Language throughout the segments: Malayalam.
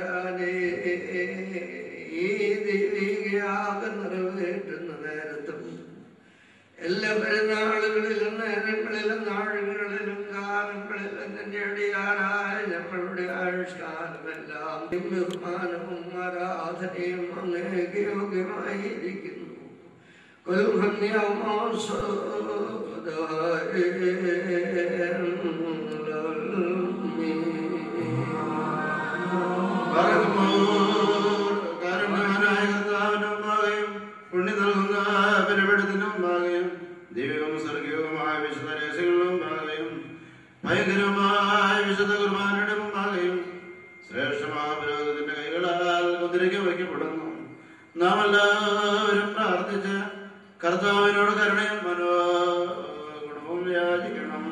തമ്പുരാനെ, ഈ ദൈവികയാഗം നിറവേറ്റുന്ന നേരത്തും എല്ലാ പെരുന്നാളുകളിലും നേരങ്ങളിലും നാളുകളിലും കാലങ്ങളിലും നിന്റെ അടിയാറായ ഞങ്ങളുടെ ആയുഷ്കാലമെല്ലാം ബഹുമാനവും ആരാധനയും അങ്ങേക്ക് യോഗ്യമായിരിക്കുന്നു. പുണ്യ നൽകുന്ന ബലിപീഠത്തിനും ഭാഗയും ദൈവികവും സ്വർഗീയവുമായ വിശുദ്ധ രഹസ്യങ്ങളിലും ഭാഗയും ഭയങ്കരമായ വിശുദ്ധ കുർബാനയുടെ മുമ്പാകെയും ശ്രേഷ്ഠമായ പുരോഹിതന്റെ കൈകളാൽ മുദ്രയ്ക്ക് വയ്ക്കപ്പെടുന്നു. നാം എല്ലാവരും പ്രാർത്ഥിച്ച് കർത്താവിനോട് കരുണയും മനോഗുണവും യാചിക്കണം.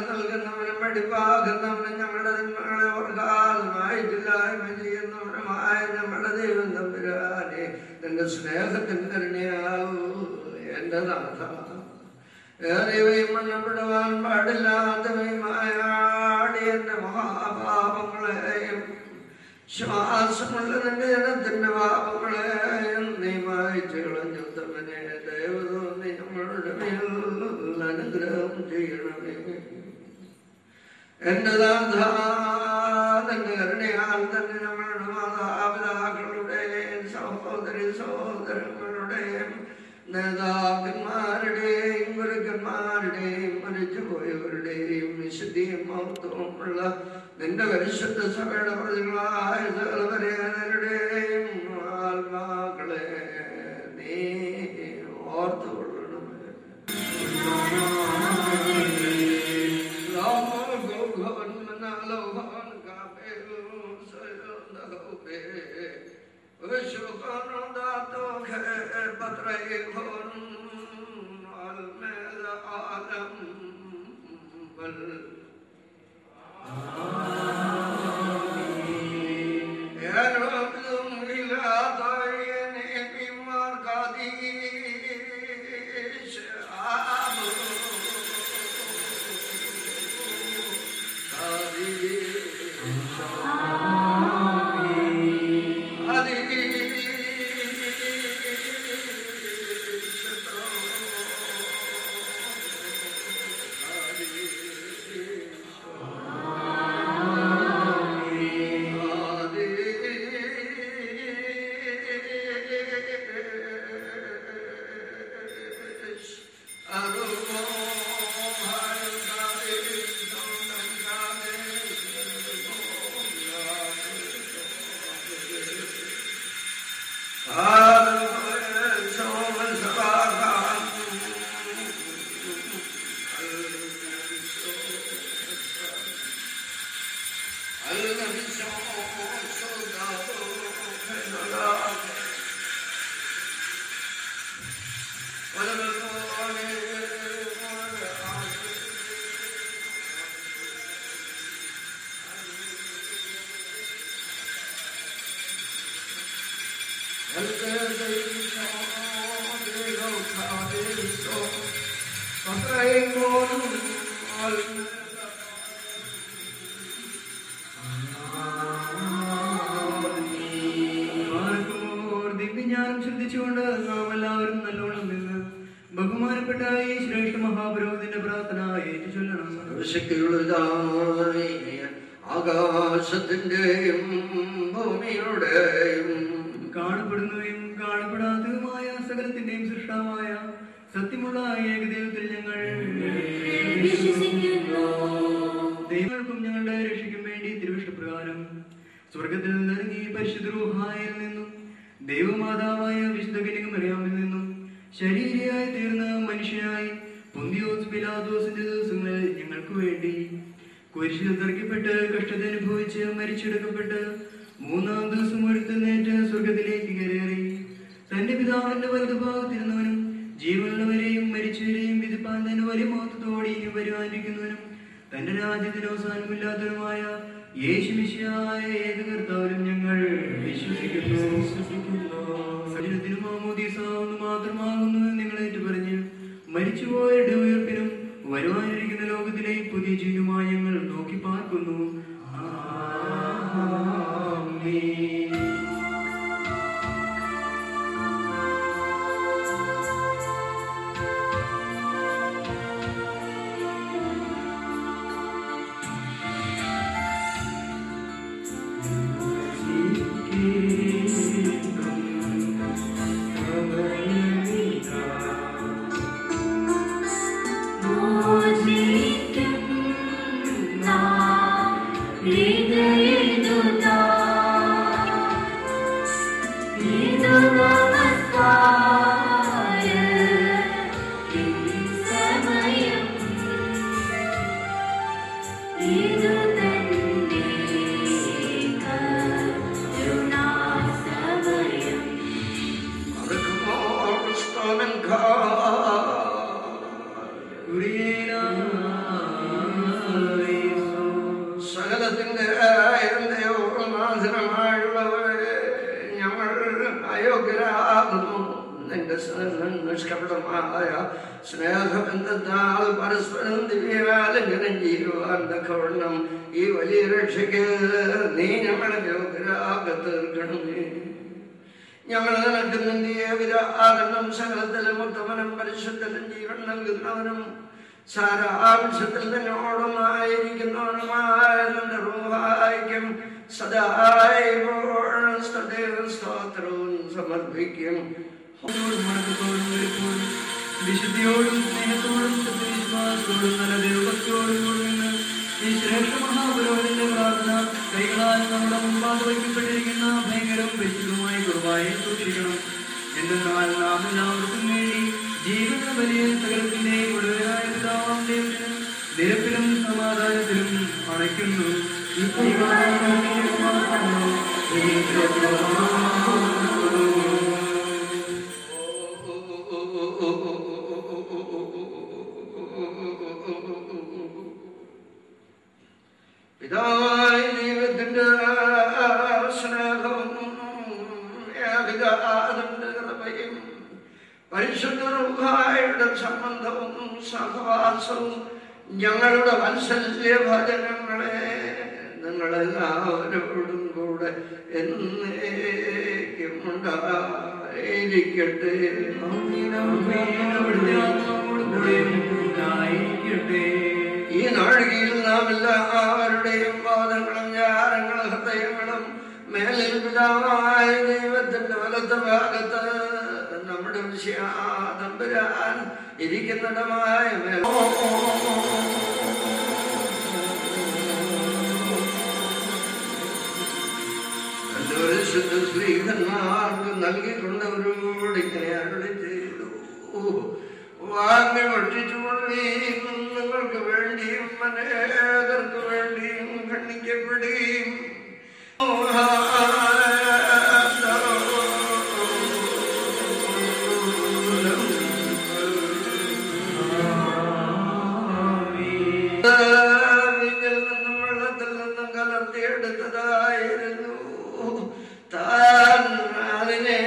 നൽകുന്നവനും വെടിപ്പാകുന്നവനും ഞങ്ങളുടെ തിന്മകളെ ഓർക്കാതുമായിട്ടില്ലായ്മ ചെയ്യുന്നവനുമായ ഞങ്ങളുടെ ദൈവം തമ്പുരാനെ, നിന്റെ സ്നേഹത്തിന് കരുണയാവൂ എന്റെ നാഥ. ഏറിയവയും മണ്ണപ്പെടുവാൻ പാടില്ലാത്തവയുമായ എന്റെ മഹാപാപങ്ങളെയും ശ്വാസമുള്ള നിന്റെ ജനത്തിന്റെ പാപങ്ങളെയും നീ മായിച്ചു കളഞ്ഞുത്തവനെ, ദൈവതോന്നി നമ്മളുടെ മേൽ അനുഗ്രഹം ചെയ്യണമേ. എന്റെ നാഥ, നിന്റെ കരുണയാൽ തന്നെ നമ്മളുടെ മാതാപിതാക്കളുടെയും സഹോദരി സഹോദരങ്ങളുടെയും നേതാക്കന്മാരുടെയും ഗുരുക്കന്മാരുടെയും മരിച്ചുപോയവരുടെയും വിശുദ്ധിയും മഹത്വമുള്ള നിന്റെ പരിശുദ്ധ സഭയുടെ പ്രതികളായ സകലവരേനരുടെയും ആത്മാക്കളെ നീ ഓർത്തുകൊള്ളണമേ. ദിവ്യജ്ഞാനം ശ്രദ്ധിച്ചുകൊണ്ട് നാം എല്ലാവരും നല്ലോണം നിന്ന് ബഹുമാനപ്പെട്ട ഈ ശ്രേഷ്ഠ മഹാപുരോഹിതന്റെ പ്രാർത്ഥന ഏറ്റു ചൊല്ലണം. ആകാശത്തിന്റെയും ഭൂമിയുടെയും കാണപ്പെടുന്നവയും കാണപ്പെടാത്തതുമായ സകലത്തിന്റെയും സൃഷ്ടാവായ സത്യമുള്ള ഏകദൈവത്തിൽ ഞങ്ങൾ ദൈവങ്ങൾക്കും ഞങ്ങളുടെ രക്ഷയ്ക്കും വേണ്ടി തിരുവിഷ്ടപ്രകാരം സ്വർഗത്തിൽ നിന്നിറങ്ങി പരിശുദ്ധ റൂഹായിൽ നിന്നും ദൈവമാതാവായ വിശുദ്ധ കന്യകമറിയാമിൽ നിന്നും ശരീരയായി തീർന്ന മനുഷ്യനായി പൊന്തിയോസ് പിലാത്തോസിന്റെ ദിവസങ്ങളിൽ ഞങ്ങൾക്ക് വേണ്ടി കുരിശിൽ തറയ്ക്കപ്പെട്ട് കഷ്ടത അനുഭവിച്ച് മരിച്ചെടുക്കപ്പെട്ട് മൂന്നാം ദിവസം ഉയർത്തെഴുന്നേറ്റ് സ്വർഗത്തിലേക്ക് കയറി തന്റെ പിതാവിന്റെ വലതുഭാഗത്തിരുന്നവനും ജീവനുള്ളവരെയും മരിച്ചവരെയും വിധിപ്പാൻ തന്നെ വലിയ മഹത്വത്തോടെ ഇനി വരുവാനിരിക്കുന്നവനും തന്റെ രാജ്യത്തിന് അവസാനമില്ലാത്തവരുമായ യേശു മിശിഹായ ഏക കർത്താവിലും ഞങ്ങൾ വിശ്വസിക്കുന്നു. സജനത്തിനും മാമോദീസ ഒന്ന് മാത്രമാകുന്നു നിങ്ങൾ ഏറ്റുപറഞ്ഞ് മരിച്ചുപോയവരുടെ ഉയർപ്പിനും വരുവാനിരിക്കുന്ന ലോകത്തിലെ പുതിയ ജീവിതമായി ഞങ്ങൾ നോക്കി പാർക്കുന്നു. ആമേൻ. സകലത്തിന്റെ നാശനമായുള്ളവരെ ഞങ്ങൾ അയോഗ്യരാകുന്നു. നിന്റെ നിഷ്കപടമായ സ്നേഹബന്ധത്താൽ പരസ്പരം ദിവ്യാലിംഗനം ചെയ്യുവാൻ തക്കവണ്ണം ഈ വലിയ രക്ഷയ്ക്ക് നീ ഞങ്ങളെ യോഗ്യരാകെ തീർക്കണമേ. ഞങ്ങൾ നിനക്ക് നിന്ദിയ വിരാകരണം സകലത്തിലും ഉത്തമനും പരിശുദ്ധനും ജീവൻ നൽകുന്നവനും സാരാംശത്തിൽ നിന്നോടൊന്നായിരിക്കുന്നവനുമായ നിന്റെ റൂഹായിക്കും സദായിപ്പോഴും സ്തോത്രവും സമർപ്പിക്കും. വിശുദ്ധിയോടും സ്നേഹത്തോടും സത്യവിശ്വാസത്തോടും നല്ല ദൈവഭക്തിയോടും കൂടി ഈ ശ്രേഷ്ഠ മഹാപുരോഹിതന്റെ പ്രാർത്ഥന കൈകളാൽ നമ്മുടെ മുമ്പാകെ വയ്ക്കപ്പെട്ടിരിക്കുന്ന ഭയങ്കരവും പരിശുദ്ധവുമായ കുർബാനയെ സൂക്ഷിക്കണം. എന്തെന്നാൽ നാം എല്ലാവർക്കും വേണ്ടി ജീവന വലിയ സകലത്തിന്റെ ഒടുവിലായ പിതാവാം ദൈവത്തിന് നിരപ്പിലും സമാധാനത്തിലും അണയ്ക്കുന്നു. പിതാവായ ദൈവത്തിന്റെ സ്നേഹവും ഏകജാതന്റെ കൃപയും പരിശുദ്ധ റൂഹായുടെ സംബന്ധവും സഹവാസവും ഞങ്ങളുടെ വാത്സല്യ ഭജനങ്ങളെ നിങ്ങളെല്ലാവരോടും കൂടെ എന്നേക്കും ഉണ്ടായിരിക്കട്ടെ. ഈ നാഴികയിൽ നാം എല്ലാവരുടെയും പാദങ്ങളും ജ്ഞാനങ്ങളും ഹൃദയങ്ങളും മേലിൽ പിതാവായ ദൈവത്തിന്റെ വലത്ത ഭാഗത്ത് നമ്മുടെ തമ്പുരാൻ ഇരിക്കുന്നിടമായ തന്റെ പരിശുദ്ധ സ്ത്രീധന്മാർക്ക് നൽകിക്കൊണ്ടവരോട് ഇങ്ങനെ അരുളി ചെയ്തു. വാങ്ങി ഭക്ഷിച്ചുകൊള്ളുകയും നിങ്ങൾക്ക് വേണ്ടിയും അനേകർക്ക് വേണ്ടിയും ഖണ്ഡിക്കപ്പെടുകയും നിന്നും വെള്ളത്തിൽ നിന്നും കലർത്തിയെടുത്തതായിരുന്നു. താൻ അതിനെ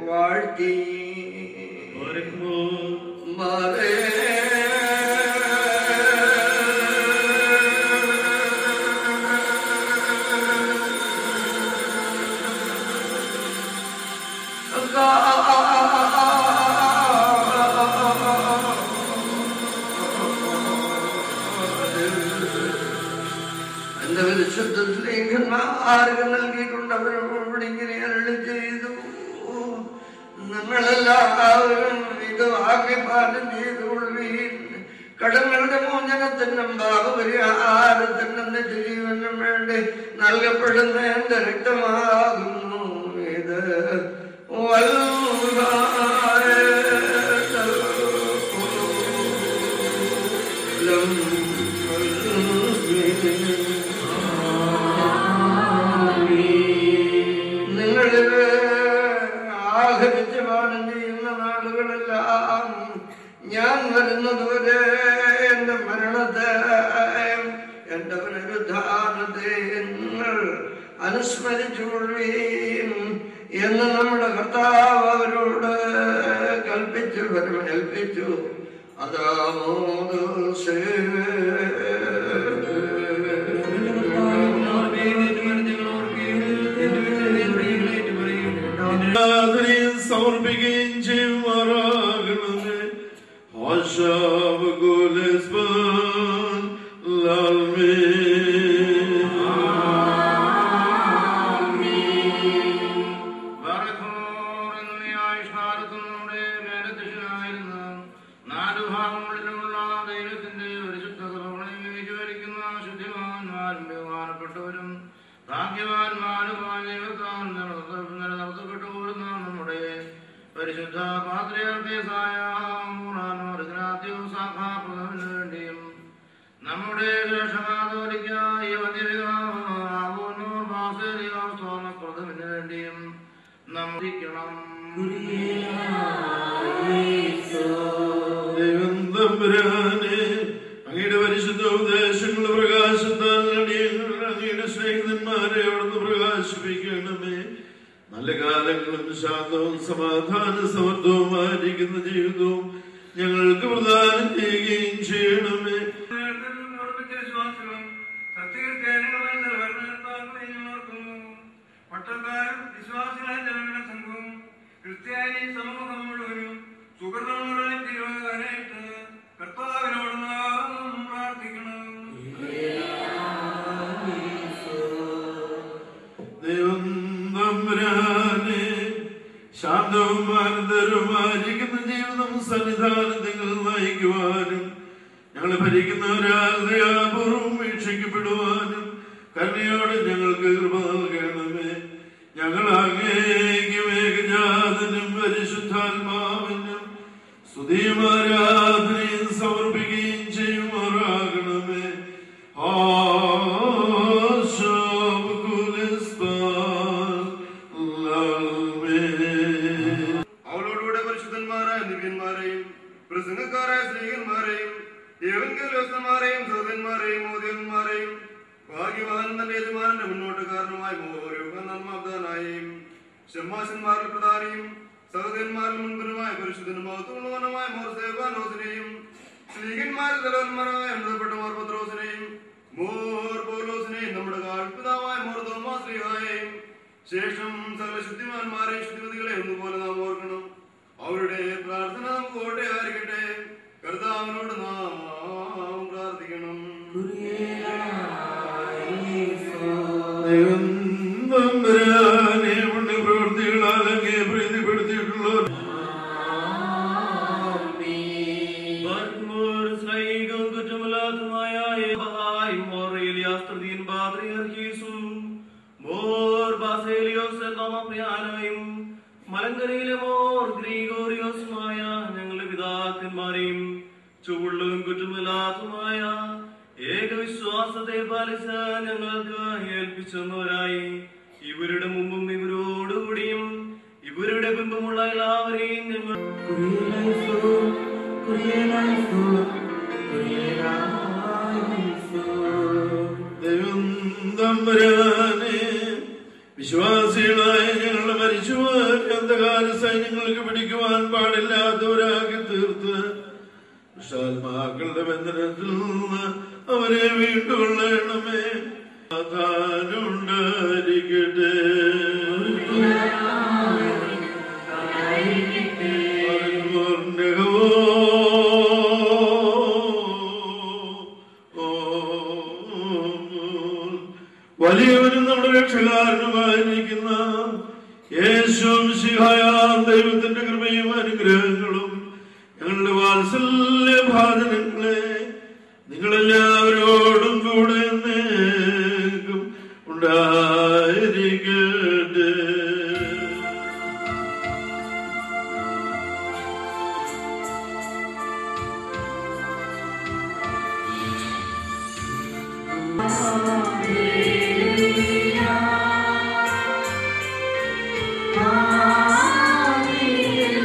വാഴ്ത്തി എന്റെ പരിശുദ്ധ സ്നേഹന്മാർക്ക് നൽകിക്കൊണ്ടവരോട് ഇങ്ങനെ അരുളി ചെയ്തു. നിങ്ങളെല്ലാവരും ഇത് വാഗ്യപാലം ചെയ്തുകൊള്ളുകയും കടങ്ങളുടെ മോചനത്തിനും പാപപരിഹാരത്തിനും നിത്യജീവനും വേണ്ടി നൽകപ്പെടുന്ന എന്റെ രക്തമാകുന്നു. ഇത് നിങ്ങളിത് ആഹരിച്ച് പാനം ചെയ്യുന്ന നാളുകളെല്ലാം ഞാൻ വരുന്നതുവരെ അനുസ്മരിച്ചുകൊള്ളുകയും എന്ന് നമ്മുടെ കർത്താവ് അവരോട് കൽപ്പിച്ചു ഏൽപ്പിച്ചു. സമർപ്പിക്കുകയും ചെയ്യുമാറാകണമേ. നാലുഭാഗങ്ങളിലുമുള്ള ദൈവത്തിന്റെ പരിശുദ്ധ ശുദ്ധിമാന്മാരും ബഹുമാനപ്പെട്ടവരും ഭാഗ്യവാന്മാരുമായ ദൈവത്താൽ നിലനിർത്തപ്പെട്ടു പോരുന്ന നമ്മുടെ പരിശുദ്ധ പാത്രിയാർക്കേസായ സാഖാപ്രഥമിന് വേണ്ടിയും നമ്മുടെ രക്ഷകാതോലിക്കായ പ്രഥമിന് വേണ്ടിയും നമിക്കണം. ദൈവം തമ്പുരാനെ, അങ്ങയുടെ പരിശുദ്ധ ഉപദേശങ്ങളുടെ പ്രകാശത്താൽ അങ്ങയുടെ സ്നേഹിതന്മാരെ അവിടുന്ന് പ്രകാശിപ്പിക്കണമേ. നല്ല കാലങ്ങളും ശാന്തവും സമാധാന സമൃദ്ധവുമായിരിക്കുന്ന ജീവിതവും ഞങ്ങൾക്ക് പ്രദാനം ചെയ്യുകയും ചെയ്യണമേ. പട്ടക്കാരും വിശ്വാസികളായ ജനങ്ങളുടെ സംഘവും ക്രിസ്ത്യാനി സമൂഹം മുഴുവനും സുഹൃത്തുക്കളായി തീരുവാനായിട്ട് കർത്താവിനോട് നാം പ്രാർത്ഥിക്കണം. ദൈവം തമ്പുരാനെ, ശാന്തവും ആനന്ദകരവുമായിരിക്കുന്ന ജീവിതം സന്നിധാനത്തിൽ നയിക്കുവാനും ഞങ്ങളെ ഭരിക്കുന്നവരാൽ ദയാപൂർവം വീക്ഷിക്കപ്പെടുവാനും കരുണയോടെ ഞങ്ങൾക്ക് കൃപ നൽകണമേ. ഞങ്ങൾ അങ്ങേക്ക് ഏകജാതനും പരിശുദ്ധാത്മാവിനും സ്തുതിയും ആരാധനയും സമർപ്പിക്കുകയും ചെയ്യുമാറാകണമേ. അവളോടുകൂടെ പരിശുദ്ധന്മാരായ ദിവ്യന്മാരെയും പ്രസംഗക്കാരായ സ്നേഹിതന്മാരെയും ഏവൻകേലോസ്തന്മാരെയും സഹോദരന്മാരെയും മോദിയന്മാരെയും ഭാഗ്യവാൻ തന്റെ യജമാനന്റെ മുന്നോട്ടുകാരനുമായ നന്മാബ്ദാനായും ഷമ്മാശന്മാരിൽ പ്രധാനിയും സഹോദരന്മാരിൽ മുൻപനുമായ പരിശുദ്ധനും മഹത്വപൂർണ്ണമായ മോർസേവാനോസിനെയും സ്ലീഹന്മാരിൽ തലവന്മാരായ എഴുതപ്പെട്ടമാർ പത്രോസിനെയും മോർ പൗലോസിനെയും നമ്മുടെ കാൽപിതാവായ മോർ തോമാശ്രീഹായെയും ശേഷം സകല ശുദ്ധിമാന്മാരെയും ശുദ്ധിമതികളെ ഒന്നുപോലെ നാം ഓർക്കണം. അവരുടെ പ്രാർത്ഥന നമുക്ക് ഓട്ടയായിരിക്കട്ടെ. കർത്താവിനോട് നാം പ്രാർത്ഥിക്കണം. ദൈവം തമ്പുരാനെ, പുണ്യപ്രവൃത്തികളാൽ അങ്ങേ പ്രീതിപ്പെടുത്തിയിട്ടുള്ളവർ മലങ്കരയിലെ മോർ ഗ്രിഗോറിയോസുമായ ഞങ്ങളുടെ പിതാക്കന്മാരെയും ചുവള്ളതും കുറ്റമില്ലാത്തതുമായ ഏകവിശ്വാസത്തെ പാലിച്ച ഞങ്ങൾക്ക് ഏൽപ്പിച്ചവരായി ഇവരുടെ മുമ്പും ഇവരോടുകൂടിയും ഇവരുടെ ബിംബമുള്ള എല്ലാവരെയും ഞങ്ങൾ ദൈവം തമ്പുരാനെ, വിശ്വാസികളായ ഞങ്ങളുടെ മരിച്ചുപോയ അന്ധകാര സൈന്യങ്ങൾക്ക് പിടിക്കുവാൻ പാടില്ലാത്തവരാക്കി തീർത്ത് വിശാത്മാക്കളുടെ ബന്ധനത്തിൽ നിന്ന് അവരെ വീണ്ടുകൊള്ളണമേ. ഉണ്ടായിരിക്കട്ടെ. വലിയവനും നമ്മുടെ രക്ഷകാരനുമായിരിക്കുന്ന യേശുമിശിഹായ ദൈവത്തിന്റെ കൃപയും അനുഗ്രഹങ്ങളും ഞങ്ങളുടെ വാത്സല്യ ഭാജനങ്ങളെ നിങ്ങളെല്ലാവരോടും കൂടെ എന്നേക്കും ഉണ്ടായിരിക്കട്ടെ. Hallelujah.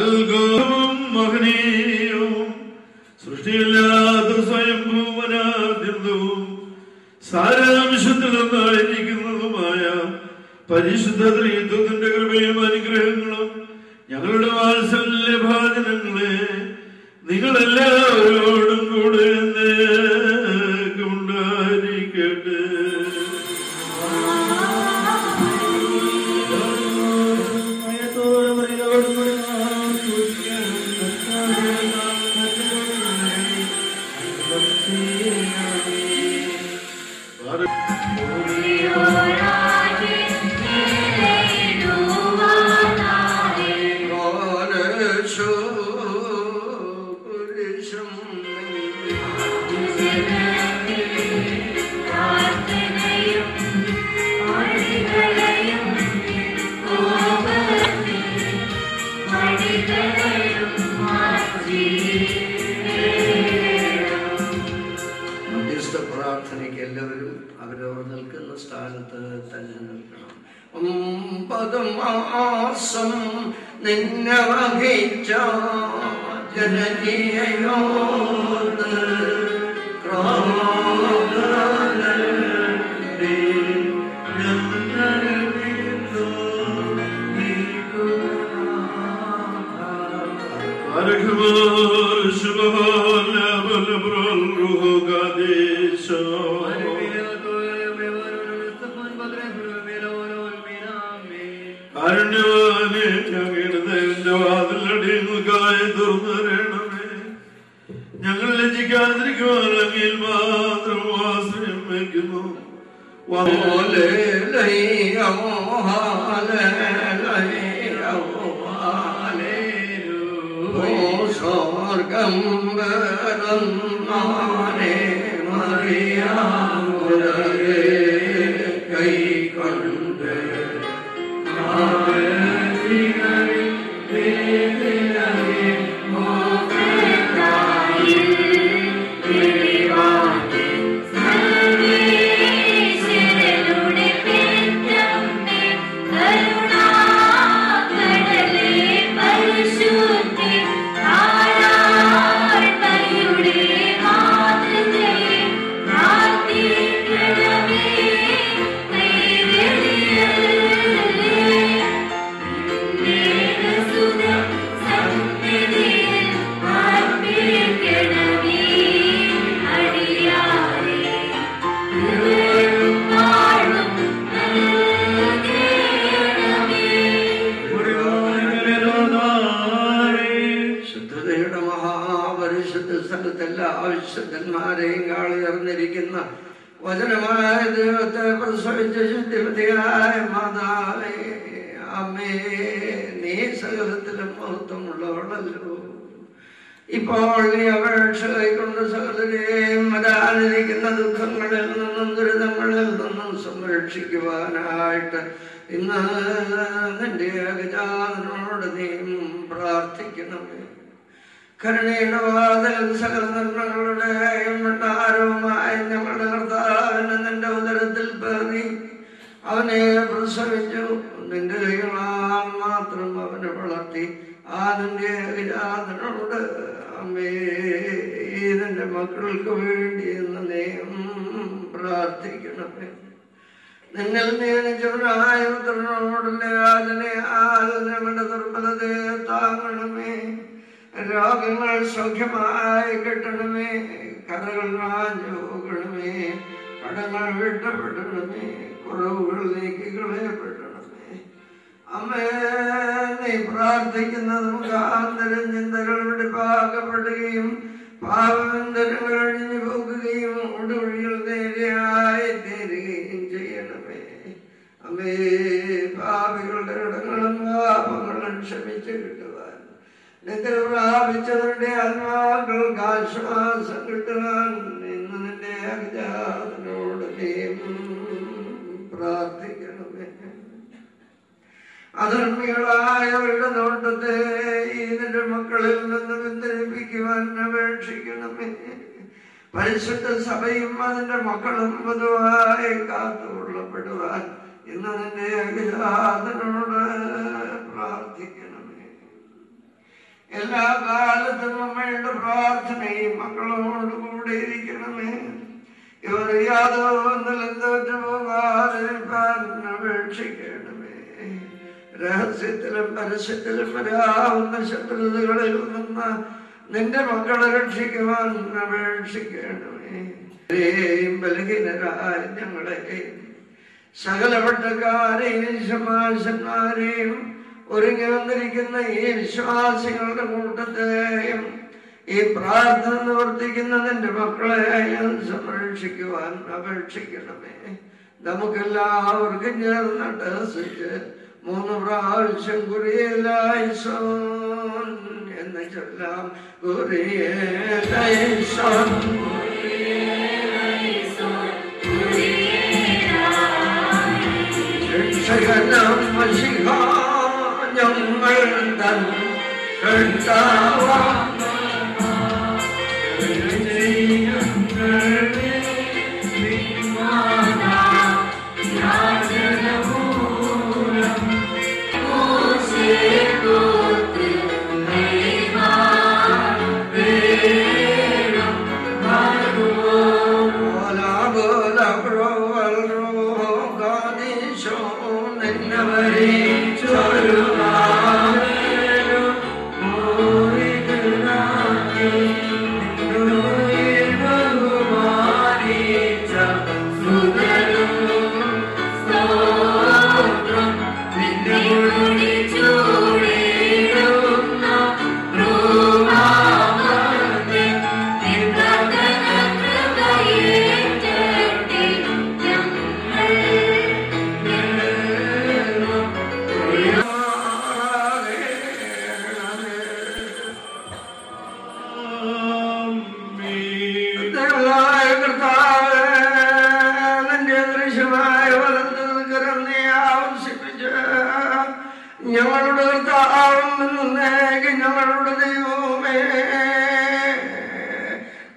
അത്ഭുതവും മഹനീയവും സൃഷ്ടിയില്ലാത്ത സ്വയംഭൂമനാദ്യന്തവും സാരാംശത്തിൽ നിന്നായിരിക്കുന്നതുമായ പരിശുദ്ധ ത്രിത്വത്തിന്റെ കൃപയും അനുഗ്രഹങ്ങളും ഞങ്ങളുടെ വാത്സല്യഭാജനങ്ങളെ നിങ്ങളെല്ലാവരോടും കൂടെ ഉണ്ടായിരിക്കട്ടെ. പ്രാർത്ഥനയ്ക്ക് എല്ലാവരും അവരവർ നിൽക്കുന്ന സ്ഥാനത്ത് തന്നെ നിൽക്കണം. 9 മാസം നിന്നെ വഹിച്ച ജനനിയോട് കാരുണ്യവാനെ ഞങ്ങളുടെ ദൈവന്റെ വാതിലടിയങ്ങൾക്കായി തുറന്നറിയണമേ. ഞങ്ങൾ ലജ്ജിക്കാതിരിക്കുവാൻ അങ്ങയിൽ മാത്രം ആശ്രയം വയ്ക്കുന്നു. സ്വർഗം കൈകൊണ്ട് വിശുദ്ധന്മാരെയും കാളിയർന്നിരിക്കുന്ന വചനമായ ദൈവത്തെ പ്രസവിച്ച ശുദ്ധിമതിയായ മാതാവേ, അമ്മേ, നീ സകലത്തിലും മഹത്വമുള്ളവളല്ലോ. ഇപ്പോൾ നീ അപേക്ഷ കൈക്കൊണ്ട് സകലരെയും വരാനിരിക്കുന്ന ദുഃഖങ്ങളിൽ നിന്നും ദുരിതങ്ങളിൽ നിന്നും സംരക്ഷിക്കുവാനായിട്ട് ഇന്ന് നിന്റെ ഏകജാതനോട് നീ പ്രാർത്ഥിക്കണമേ. കരുണയുടെ വാതിൽ സകല നന്മകളുടെയും ഭണ്ഡാരവുമായി ഞങ്ങളുടെ കർത്താവിനെ നിന്റെ ഉദരത്തിൽ പേറി അവനെ പ്രസവിച്ചു. നിന്റെ കൈകളാൽ മാത്രം അവനെ വളർത്തി. ആ നിന്റെ ഏകജാതനോട് അമ്മേ, നിന്റെ മക്കൾക്ക് വേണ്ടി എന്ന് നീ പ്രാർത്ഥിക്കണമേ. നിന്നിൽ നിയമിച്ചവനായ പുത്രനോടുള്ള യാചനയാൽ ഞങ്ങളുടെ ദുർബലതയെ താങ്ങണമേ. രോഗങ്ങൾ സൗഖ്യമായി കിട്ടണമേ. കഥകൾ മാഞ്ഞു പോകണമേ. കടങ്ങൾ വിട്ടപ്പെടണമേ. കുറവുകൾ നീക്കിക്കളയപ്പെടണമേ. അമ്മേ, നീ പ്രാർത്ഥിക്കുന്നത് മുഖാന്തരം ചിന്തകൾ വെടിപ്പാക്കപ്പെടുകയും പാപബന്ധനങ്ങൾ അഴിഞ്ഞു പോകുകയും ഒടുവഴികൾ നേരെയായി തീരുകയും ചെയ്യണമേ. അമ്മേ, പാപികളുടെ ഇടങ്ങളും പാപങ്ങളും ക്ഷമിച്ചു കിട്ടുവാൻ നിന്റെ പ്രാപിച്ചവരുടെ ആത്മാക്കൾക്ക് ആശ്വാസം കിട്ടുവാൻ ഇന്ന് നിന്റെ അഭിജാതനോട് നീ പ്രാർത്ഥിക്കണമേ. അധർമ്മികളായവരുടെ നോട്ടത്തെ നിന്റെ മക്കളിൽ നിന്ന് പിന്തിരിപ്പിക്കുവാൻ അപേക്ഷിക്കണമേ. പരിശുദ്ധ സഭയും അതിന്റെ മക്കളും പൊതുവായി കാത്തുകൊള്ളപ്പെടുവാൻ ഇന്ന് നിന്റെ അഭിജാതനോട് പ്രാർത്ഥിക്കണമേ. എല്ലാ കാലത്തും അമ്മയുടെ പ്രാർത്ഥനയും മക്കളോട് കൂടെ ഇരിക്കണമേ. ഇവർ യാതൊന്നിലും തോറ്റു പോകാതിരിക്കാൻ അപേക്ഷിക്കണമേ. രഹസ്യത്തിലും പരസ്യത്തിലും വരാവുന്ന ശത്രുതകളിൽ നിന്ന് നിന്റെ മക്കളെ രക്ഷിക്കുവാൻ അപേക്ഷിക്കണമേ. ബലഹീനരായ ഞങ്ങളെയും സകലപട്ടക്കാരെയും ശമാശന്മാരെയും ഒരുങ്ങി വന്നിരിക്കുന്ന ഈ വിശ്വാസികളുടെ കൂട്ടത്തെയും ഈ പ്രാർത്ഥന നിവർത്തിക്കുന്ന നിന്റെ മക്കളെ സംരക്ഷിക്കുവാൻ അപേക്ഷിക്കണമേ. നമുക്കെല്ലാവർക്കും ചേർന്നിട്ട് ഹസിച്ച് 3 പ്രാവശ്യം കുറിയലായിസോൻ എന്ന് ചൊല്ലാം. കുറിയലായിസോൻ രക്ഷകനാം മശിഹ ഞങ്ങൾ തൻ കർത്താവാം ഞങ്ങളുടെ ഞങ്ങളുടെ ദൈവമേ,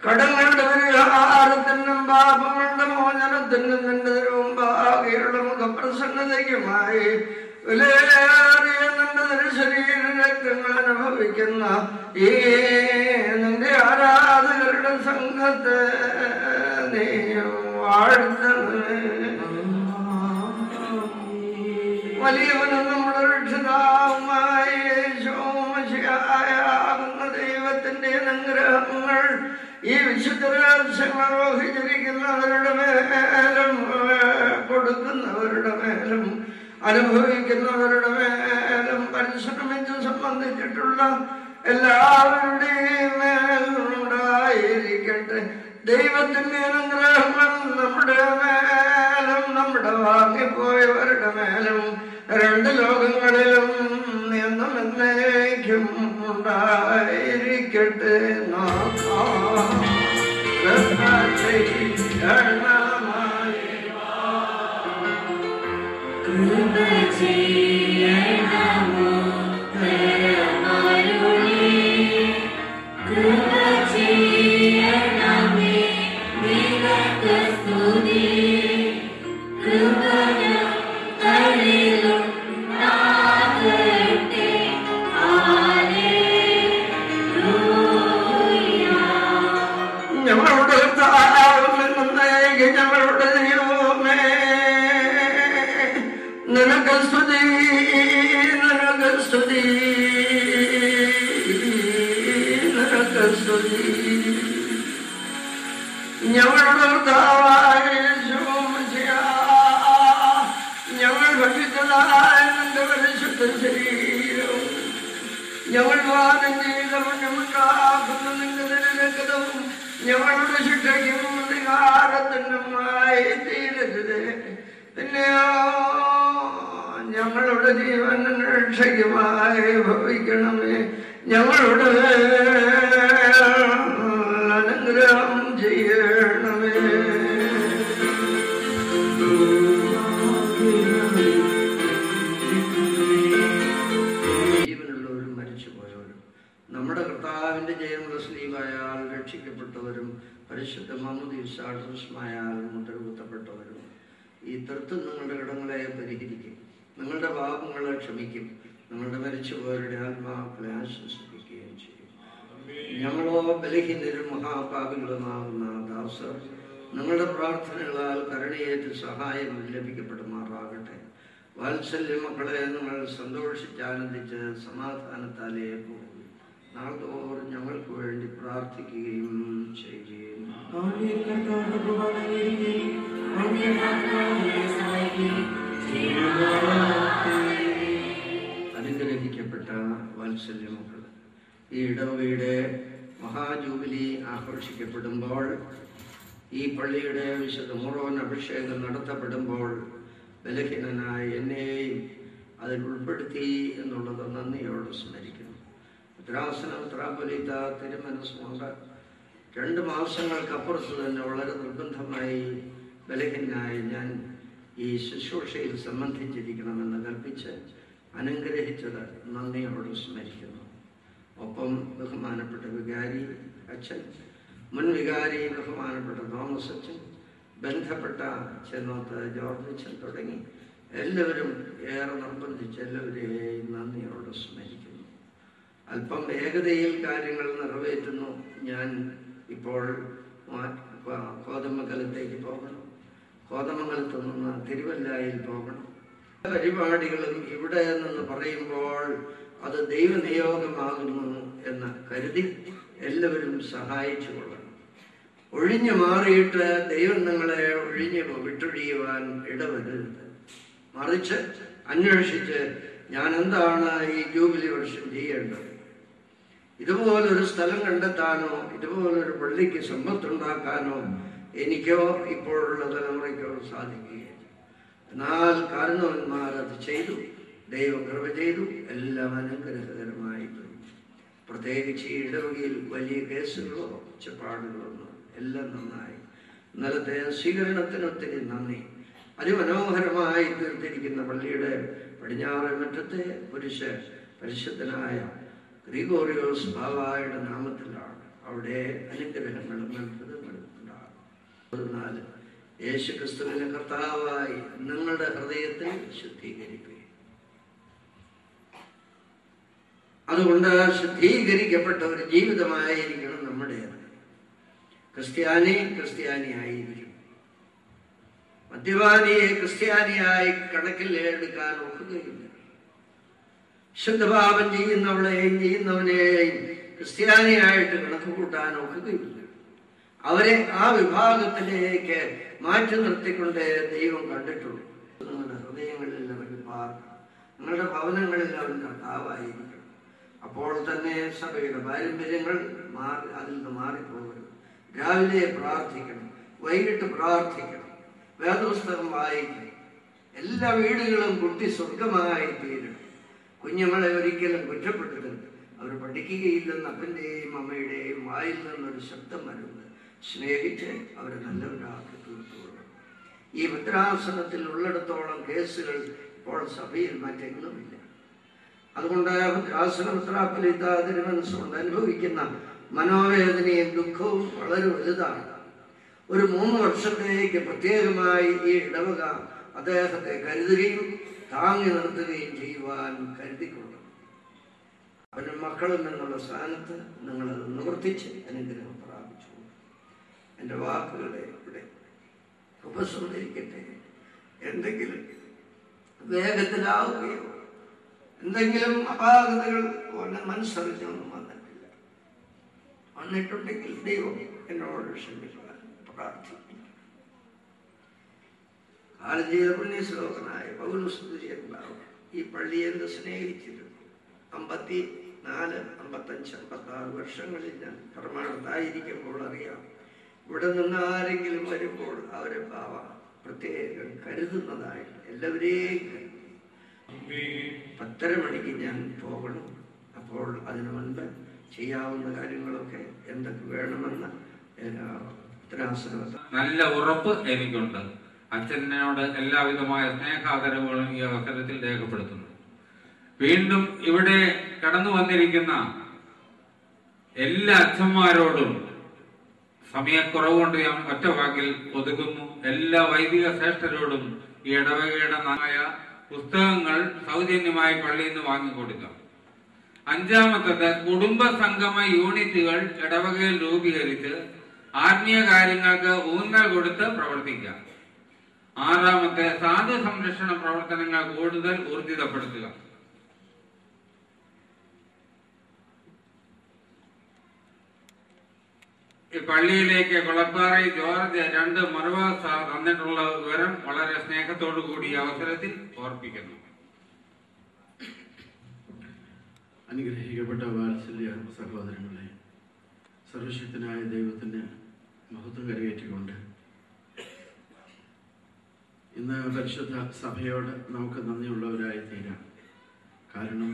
കടങ്ങളുടെ പരിഹാരത്തിനും പാപങ്ങളുടെ മോചനത്തിനും നിന്റെ മുമ്പാകെയുള്ള മുഖപ്രസന്നതയ്ക്കുമായി വിലയേറിയ നിന്റെ ശരീര രക്തങ്ങൾ അനുഭവിക്കുന്ന ഈ നിന്റെ ആരാധകരുടെ സംഘത്തെ നീ വാഴ്ത്തണമേ. വലിയവനും നമ്മുടെ രക്ഷിതാവുമായ യേശുമശിഹായാകുന്ന ദൈവത്തിന്റെ അനുഗ്രഹങ്ങൾ ഈ വിശുദ്ധ രഹസ്യങ്ങൾ വഹിച്ചിരിക്കുന്നവരുടെ മേലും കൊടുക്കുന്നവരുടെ മേലും അനുഭവിക്കുന്നവരുടെ മേലും പരിശ്രമിച്ച് സംബന്ധിച്ചിട്ടുള്ള എല്ലാവരുടെയും മേലുണ്ടായിരിക്കട്ടെ. ദൈവത്തിന്റെ അനുഗ്രഹങ്ങൾ നമ്മുടെ മേലും നമ്മുടെ വാങ്ങിപ്പോയവരുടെ മേലും 2 ലോകങ്ങളിലും എന്നും എന്നേക്കും ഉണ്ടായിരിക്കട്ടെ. ഞങ്ങളുടെ ദൈവമേ, നിനക്ക് സ്തുതി, നിനക്ക് സ്തുതി, നിനക്ക് സ്തുതി. ഞങ്ങളുടെ കർത്താവായ ഞങ്ങൾ ഭക്ഷിച്ചതായ നിന്റെ പരിശുദ്ധ ശരീരവും ഞങ്ങൾ വാദം ചെയ്ത മുന്നമുണ്ടാക്കുന്ന നിന്റെ രക്തവും ഞങ്ങളുടെ ശിക്ഷയ്ക്കും അധികാരത്തിനുമായി തീരരുത്. പിന്നെയോ ഞങ്ങളുടെ ജീവൻ രക്ഷയ്ക്കുമായി ഭവിക്കണമേ. ഞങ്ങളുടെ അനുഗ്രഹം ചെയ്യണമേ. ജീവനുള്ളവരും മരിച്ചുപോയവരും നമ്മുടെ കർത്താവിന്റെ ജയമുള്ള സ്ലീവായാൽ രക്ഷിക്കപ്പെട്ടവരും പരിശുദ്ധ മാമോദീസായാൽ മുദ്രകുത്തപ്പെട്ടവരും ഈ തൃത്വം നിങ്ങളുടെ കടങ്ങളെ പരിഹരിക്കും, നിങ്ങളുടെ പാപങ്ങളെ ക്ഷമിക്കും, നിങ്ങളുടെ മരിച്ചുപോയവരുടെ ആത്മാക്കളെ ആശ്വസിപ്പിക്കുകയും ഞങ്ങളോ ബലഹീനരും മഹാപാപികളുമാകുന്ന ദാസർ നിങ്ങളുടെ പ്രാർത്ഥനകളാൽ കരുണയേറ്റ് സഹായം ലഭിക്കപ്പെടുമാറാകട്ടെ. വാത്സല്യ മക്കളെ നിങ്ങൾ സന്തോഷിച്ചാനന്ദിച്ച് സമാധാനത്താലേ പോകും. നാൾതോറും ഞങ്ങൾക്ക് വേണ്ടി പ്രാർത്ഥിക്കുകയും ചെയ്യുകയും അനുഗ്രഹിക്കപ്പെട്ട വാത്സല്യ മക്കൾ, ഈ ഇടവകയുടെ മഹാജൂബിലി ആഘോഷിക്കപ്പെടുമ്പോൾ, ഈ പള്ളിയുടെ വിശുദ്ധ മൂറോൻ അഭിഷേകം നടത്തപ്പെടുമ്പോൾ ബലഹീനനായ എന്നെയും അതിൽ ഉൾപ്പെടുത്തി എന്നുള്ളത് നന്ദിയോട് സ്മരിക്കുന്നു. ഉത്തരാസനോത്തരാപൊലിത്ത തിരുമനസ്സുകൊണ്ട് 2 മാസങ്ങൾക്കപ്പുറത്ത് തന്നെ വളരെ നിർബന്ധമായി ബലഹീനായി ഞാൻ ഈ ശുശ്രൂഷയിൽ സംബന്ധിച്ചിരിക്കണമെന്ന് കൽപ്പിച്ച് അനുഗ്രഹിച്ചത് നന്ദിയോട് സ്മരിക്കുന്നു. ഒപ്പം ബഹുമാനപ്പെട്ട വികാരി അച്ഛൻ, മുൻ വികാരി ബഹുമാനപ്പെട്ട തോമസ് അച്ഛൻ, ബന്ധപ്പെട്ട ചെന്നോത്ത് ജോർജ് അച്ഛൻ തുടങ്ങി എല്ലാവരും ഏറെ നിർബന്ധിച്ച് എല്ലാവരെയും നന്ദിയോട് സ്മരിക്കുന്നു. അല്പം വേഗതയിൽ കാര്യങ്ങൾ നിറവേറ്റുന്നു. ഞാൻ ഇപ്പോൾ കോതമംഗലത്തേക്ക് പോകണം, കോതമംഗലത്ത് നിന്ന് തിരുവല്ലായിൽ പോകണം. പരിപാടികളും ഇവിടെ നിന്ന് പറയുമ്പോൾ അത് ദൈവനിയോഗമാകുന്നു എന്ന് കരുതി എല്ലാവരും സഹായിച്ചു കൊള്ളണം. ഒഴിഞ്ഞു മാറിയിട്ട് ദൈവം നിങ്ങളെ വിട്ടൊഴിയുവാൻ ഇടവരരുത്. മറിച്ച് അന്വേഷിച്ച് ഞാൻ എന്താണ് ഈ ജൂബിലി വർഷം ചെയ്യേണ്ടത്, ഇതുപോലൊരു സ്ഥലം കണ്ടെത്താനോ ഇതുപോലൊരു പള്ളിക്ക് സമ്പത്തുണ്ടാക്കാനോ എനിക്കോ ഇപ്പോഴുള്ള തലമുറയ്ക്കോ സാധിക്കുകയില്ല. എന്നാൽ കാരണവന്മാർ അത് ചെയ്തു, ദൈവം കൃപ ചെയ്തു, എല്ലാം അനുഗ്രഹകരമായി പോയി. പ്രത്യേകിച്ച് ഈ ഇടവകയിൽ വലിയ കേസുകളോ ഒച്ചപ്പാടുകളൊന്നും എല്ലാം നന്നായി. ഇന്നലത്തെ സ്വീകരണത്തിന് ഒത്തിരി നന്ദി. അതിമനോഹരമായി തീർത്തിരിക്കുന്ന പള്ളിയുടെ പടിഞ്ഞാറ് മുറ്റത്തെ പരിശുദ്ധനായ ഗ്രിഗോറിയോസ് ബാവായുടെ നാമത്തിലാണ് അവിടെ അനുഗ്രഹങ്ങളും അത്ഭുതങ്ങളും ഉണ്ടാകും. യേശു ക്രിസ്തുവിനെ കർത്താവായി നിങ്ങളുടെ ഹൃദയത്തിൽ ശുദ്ധീകരിക്കുക. അതുകൊണ്ട് ശുദ്ധീകരിക്കപ്പെട്ട ഒരു ജീവിതമായിരിക്കണം നമ്മുടേത്. ക്രിസ്ത്യാനിയായിരിക്കും. മദ്യപാനിയെ ക്രിസ്ത്യാനിയായി കണക്കിൽ എടുക്കാൻ ഒക്കുകയില്ല. ശുദ്ധപാപം ചെയ്യുന്നവളെയും ചെയ്യുന്നവനെയും ക്രിസ്ത്യാനിയായിട്ട് കണക്ക് കൂട്ടാൻ ഒക്കുകയില്ല. അവരെ ആ വിഭാഗത്തിലേക്ക് മാറ്റി നിർത്തിക്കൊണ്ട് ദൈവം കണ്ടിട്ടുള്ളൂ. നിങ്ങളുടെ ഹൃദയങ്ങളിൽ അവൻ പാർക്കണം, നിങ്ങളുടെ ഭവനങ്ങളിൽ അവൻ കർത്താവായിരിക്കണം. അപ്പോൾ തന്നെ സഭയുടെ പാരമ്പര്യങ്ങൾ അതിൽ നിന്ന് മാറിപ്പോകരുത്. രാവിലെ പ്രാർത്ഥിക്കണം, വൈകിട്ട് പ്രാർത്ഥിക്കണം, വേദപുസ്തകം വായിക്കണം. എല്ലാ വീടുകളും കുട്ടി സ്വർഗമായി തീരണം. കുഞ്ഞുങ്ങളെ ഒരിക്കലും കുറ്റപ്പെടുത്തരുത്. അവർ പഠിക്കുകയില്ലെന്ന് അപ്പൻ്റെയും അമ്മയുടെയും വായിൽ നിന്നൊരു ശബ്ദം വരുന്നത് സ്നേഹിച്ച് അവരെ നല്ലവരാക്കി തീർത്തുകൊള്ളണം. ഈ ഭദ്രാസനത്തിൽ ഉള്ളിടത്തോളം കേസുകൾ ഇപ്പോൾ സഭയിൽ മറ്റെങ്ങുമില്ല. അതുകൊണ്ട് ഭദ്രാസനപത്രാപ്പലിത്ത തിരുമനസ്സുകൊണ്ട് അനുഭവിക്കുന്ന മനോവേദനയും ദുഃഖവും വളരെ വലുതാണ്. ഒരു 3 വർഷത്തേക്ക് പ്രത്യേകമായി ഈ ഇടവക അദ്ദേഹത്തെ കരുതുകയും താങ്ങി നിർത്തുകയും ചെയ്യുവാൻ കരുതിക്കൊള്ളണം. അവരുടെ മക്കളും എന്നുള്ള സ്ഥാനത്ത് നിങ്ങളത് നിവർത്തിച്ച് അനുഗ്രഹം പ്രാപിച്ചു. എൻ്റെ വാക്കുകളെ ഇവിടെ ഉപസംഹരിക്കട്ടെ. എന്തെങ്കിലും വേഗത്തിലാവുകയോ എന്തെങ്കിലും അപാകതകൾ മനസ്സറിഞ്ഞൊന്നും വന്നിട്ടില്ല. വന്നിട്ടുണ്ടെങ്കിൽ ദൈവം എന്നോട് ക്ഷമിക്കുവാൻ പ്രാർത്ഥിക്കും. കാലം ചെയ്ത പുണ്യശ്ലോകനായ പൗലോസ് ഈ പള്ളിയെ സ്നേഹിച്ചിരുന്നു. 54, 55, 56 വർഷങ്ങളിൽ ഞാൻ പ്രമാണത്തായിരിക്കുമ്പോൾ അറിയാം, ഇവിടെ നിന്ന് ആരെങ്കിലും വരുമ്പോൾ അവരെ പ്രത്യേകം കരുതുന്നതായിട്ട് എല്ലാവരെയും 10:30 മണിക്ക് ഞാൻ പോകണം. അപ്പോൾ അതിനു മുൻപ് ചെയ്യാവുന്ന കാര്യങ്ങളൊക്കെ എന്തൊക്കെ വേണമെന്ന് നല്ല ഉറപ്പ് എനിക്കുണ്ട്. അച്ഛനോട് എല്ലാവിധമായ സ്നേഹാദരവുകളും ഈ അവസരത്തിൽ രേഖപ്പെടുത്തുന്നു. വീണ്ടും ഇവിടെ കടന്നു വന്നിരിക്കുന്ന എല്ലാ അച്ഛന്മാരോടും സമയക്കുറവുകൊണ്ട് ഞാൻ ഒറ്റ വാക്കിൽ ഒതുങ്ങുന്നു. എല്ലാ വൈദിക ശ്രേഷ്ഠരോടും ഈ ഇടവകയുടെ പുസ്തകങ്ങൾ സൗജന്യമായി പള്ളിയിൽ നിന്ന് വാങ്ങിക്കൊടുക്കാം. അഞ്ചാമത്തത് കുടുംബ സംഗമ യൂണിറ്റുകൾ ഇടവകയിൽ രൂപീകരിച്ച് ആത്മീയ കാര്യങ്ങൾക്ക് ഊന്നൽ കൊടുത്ത് പ്രവർത്തിക്കുക. ആറാമത്തെ സാധു സംരക്ഷണ പ്രവർത്തനങ്ങൾ കൂടുതൽ ഊർജിതപ്പെടുത്തുക. ഈ പള്ളിയിലേക്ക് കുളപ്പാറ ജോർജ് 2 മറുവാസ തന്നിട്ടുള്ള വിവരം വളരെ സ്നേഹത്തോടു കൂടി അവസരത്തിൽ ഓർപ്പിക്കുന്നു. അനുഗ്രഹിക്കപ്പെട്ട വാത്സല്യ സഹോദരങ്ങളെ, സർവശക്തനായ ദൈവത്തിന് മഹത്വം കരയേറ്റിക്കൊണ്ട് ഇന്ന് പരിശുദ്ധ സഭയോട് നമുക്ക് നന്ദിയുള്ളവരായി തീരാം. കാരണം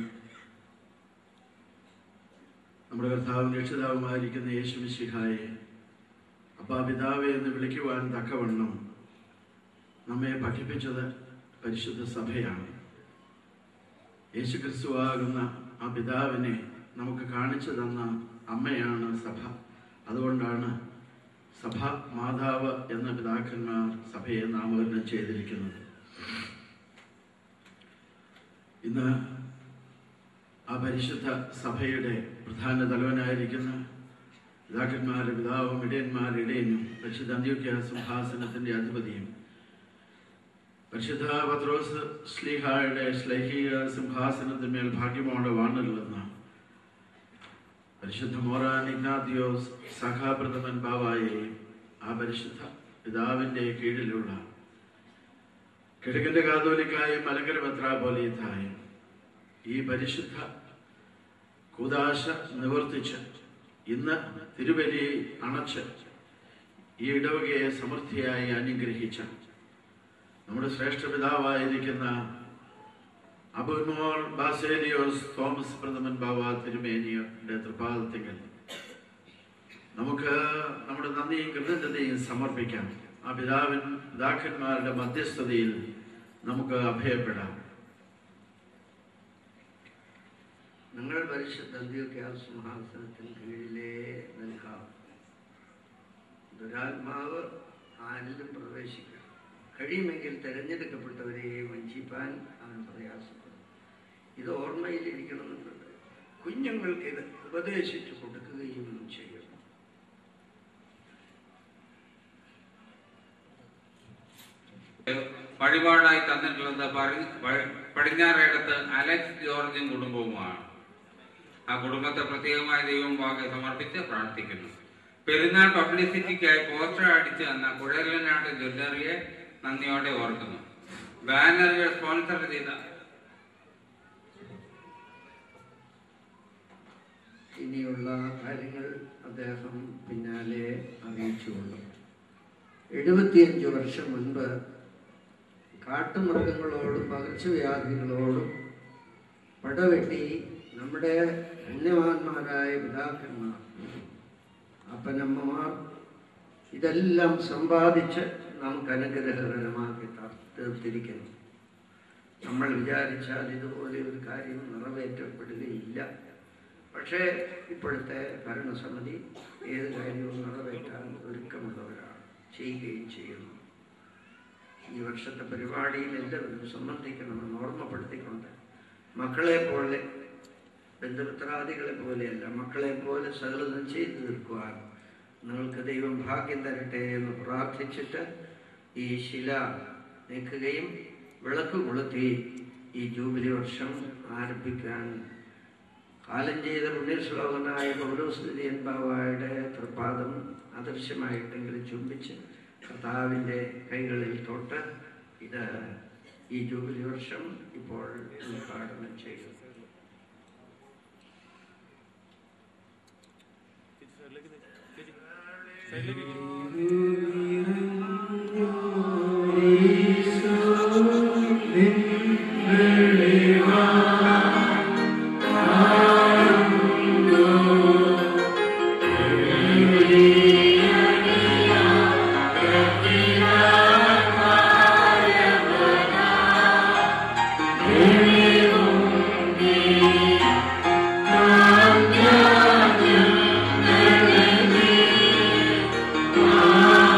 നമ്മുടെ കർത്താവും രക്ഷിതാവുമായിരിക്കുന്ന യേശു മിശിഹായെ അപ്പാ പിതാവേ എന്ന് വിളിക്കുവാൻ തക്കവണ്ണം നമ്മെ പഠിപ്പിച്ചത് പരിശുദ്ധ സഭയാണ്. യേശു ക്രിസ്തുവാകുന്ന ആ പിതാവിനെ നമുക്ക് കാണിച്ചു തന്ന അമ്മയാണ് സഭ. അതുകൊണ്ടാണ് സഭ മാതാവ് എന്ന പിതാക്കന്മാർ സഭയെ നാമകരണം ചെയ്തിരിക്കുന്നത്. ഇന്ന് ആ പരിശുദ്ധ സഭയുടെ പ്രധാന തലവനായിരിക്കുന്ന പിതാക്കന്മാരുടെ പിതാവും ഇടയന്മാരുടെ ഇടയനും പരിശുദ്ധ അന്ത്യോക്യ സിംഹാസനത്തിന്റെ അധിപതിയും പരിശുദ്ധ പത്രോസ് ശ്ലീഹായുടെ ശ്ലൈഹിക സിംഹാസനത്തിന്മേൽ ഭാഗ്യമോടെ വാണരുളുന്ന പരിശുദ്ധ മോറാൻ ഇഗ്നാത്തിയോസ് സഖാപ്രഥമൻ ബാവായെയും ആ പരിശുദ്ധ പിതാവിന്റെ കീഴിലുള്ള കിഴക്കന്റെ കാതോലിക്കായും മലങ്കര മെത്രാപ്പോലീത്തായും ഈ പരിശുദ്ധ കൂദാശ നിവർത്തിച്ച് ഇന്ന് തിരുബലി അണച്ച് ഈ ഇടവകയെ സമൃദ്ധിയായി അനുഗ്രഹിച്ച നമ്മുടെ ശ്രേഷ്ഠ പിതാവായിരിക്കുന്ന അബുമോൾ ബാസേലിയോസ് തോമസ് പ്രഥമൻ ബാവ തിരുമേനിയുടെ തൃപാദത്തിങ്കൽ നമുക്ക് നമ്മുടെ നന്ദിയും കൃതജ്ഞതയും സമർപ്പിക്കാം. ആ പിതാക്കന്മാരുടെ മധ്യസ്ഥതയിൽ നമുക്ക് അഭയപ്പെടാം. നിങ്ങൾ പരിശുദ്ധ അന്ത്യോക്യ സിംഹാസനത്തിന് കീഴിലേ നിൽക്കാം. ദുരാത്മാവ് ആരിലും പ്രവേശിക്കാം. കഴിയുമെങ്കിൽ തിരഞ്ഞെടുക്കപ്പെട്ടവരെ വഞ്ചിപ്പാൻ അവൻ പ്രയാസപ്പെടും. ഇത് ഓർമ്മയിലിരിക്കണമെന്നുണ്ട്. കുഞ്ഞുങ്ങൾക്ക് ഇത് ഉപദേശിച്ചു കൊടുക്കുകയും ചെയ്യും. വഴിപാടായി തന്നിട്ടുള്ളത് പടിഞ്ഞാറേടത്ത് അലക്സ് ജോർജും കുടുംബവുമാണ്. ആ കുടുംബത്തെ പ്രത്യേകമായി ദൈവം വാക്ക് സമർപ്പിച്ച് പ്രാർത്ഥിക്കുന്നു. പെരുന്നാൾ പബ്ലിസിറ്റിക്കായി പോസ്റ്റർ അടിച്ചു തന്ന കുഴലനാട്ട് ജ്വല്ലറിയെ നന്ദിയോടെ ഓർക്കുന്നു. ബാനറുകൾ സ്പോൺസർ ചെയ്ത ഇനിയുള്ള കാര്യങ്ങൾ അദ്ദേഹം പിന്നാലെ അറിയിച്ചുകൊള്ളും. 75 വർഷം മുൻപ് കാട്ടുമൃഗങ്ങളോടും പകർച്ചവ്യാധികളോടും പടവെട്ടി നമ്മുടെ പുണ്യവാന്മാരായ പിതാക്കന്മാർ, അപ്പനമ്മമാർ ഇതെല്ലാം സമ്പാദിച്ച് നമുക്ക് അനുഗ്രഹകരമാക്കി തീർത്തിരിക്കുന്നു. നമ്മൾ വിചാരിച്ചാൽ ഇതുപോലെ ഒരു കാര്യം നിറവേറ്റപ്പെടുകയില്ല. പക്ഷേ ഇപ്പോഴത്തെ ഭരണസമിതി ഏത് കാര്യവും നിറവേറ്റാൻ ഒരുക്കമുള്ളവരാണ്, ചെയ്യുകയും ചെയ്യുന്നു. ഈ വർഷത്തെ പരിപാടിയിൽ എല്ലാവരും സംബന്ധിക്കണമെന്ന് ഓർമ്മപ്പെടുത്തിക്കൊണ്ട് മക്കളെ പോലെ, ബന്ധുമിത്രാദികളെ പോലെയല്ല, മക്കളെ പോലെ സകലതും ചെയ്തു തീർക്കുവാൻ നിങ്ങൾക്ക് ദൈവം ഭാഗ്യം തരട്ടെ എന്ന് പ്രാർത്ഥിച്ചിട്ട് ഈ ശില നീക്കുകയും വിളക്ക് കൊളുത്തി ഈ ജൂബിലി വർഷം ആരംഭിക്കാൻ കാലം ചെയ്ത പുണ്യശ്ലോകനായ പൗലോസ്ലിയൻ ബാവായുടെ തൃപ്പാദം അദൃശ്യമായിട്ടെങ്കിലും ചുംബിച്ച് കർത്താവിൻ്റെ കൈകളിൽ തൊട്ട് ഇത് ഈ ജൂബിലി വർഷം ഇപ്പോൾ ഉദ്ഘാടനം ചെയ്തു. Ah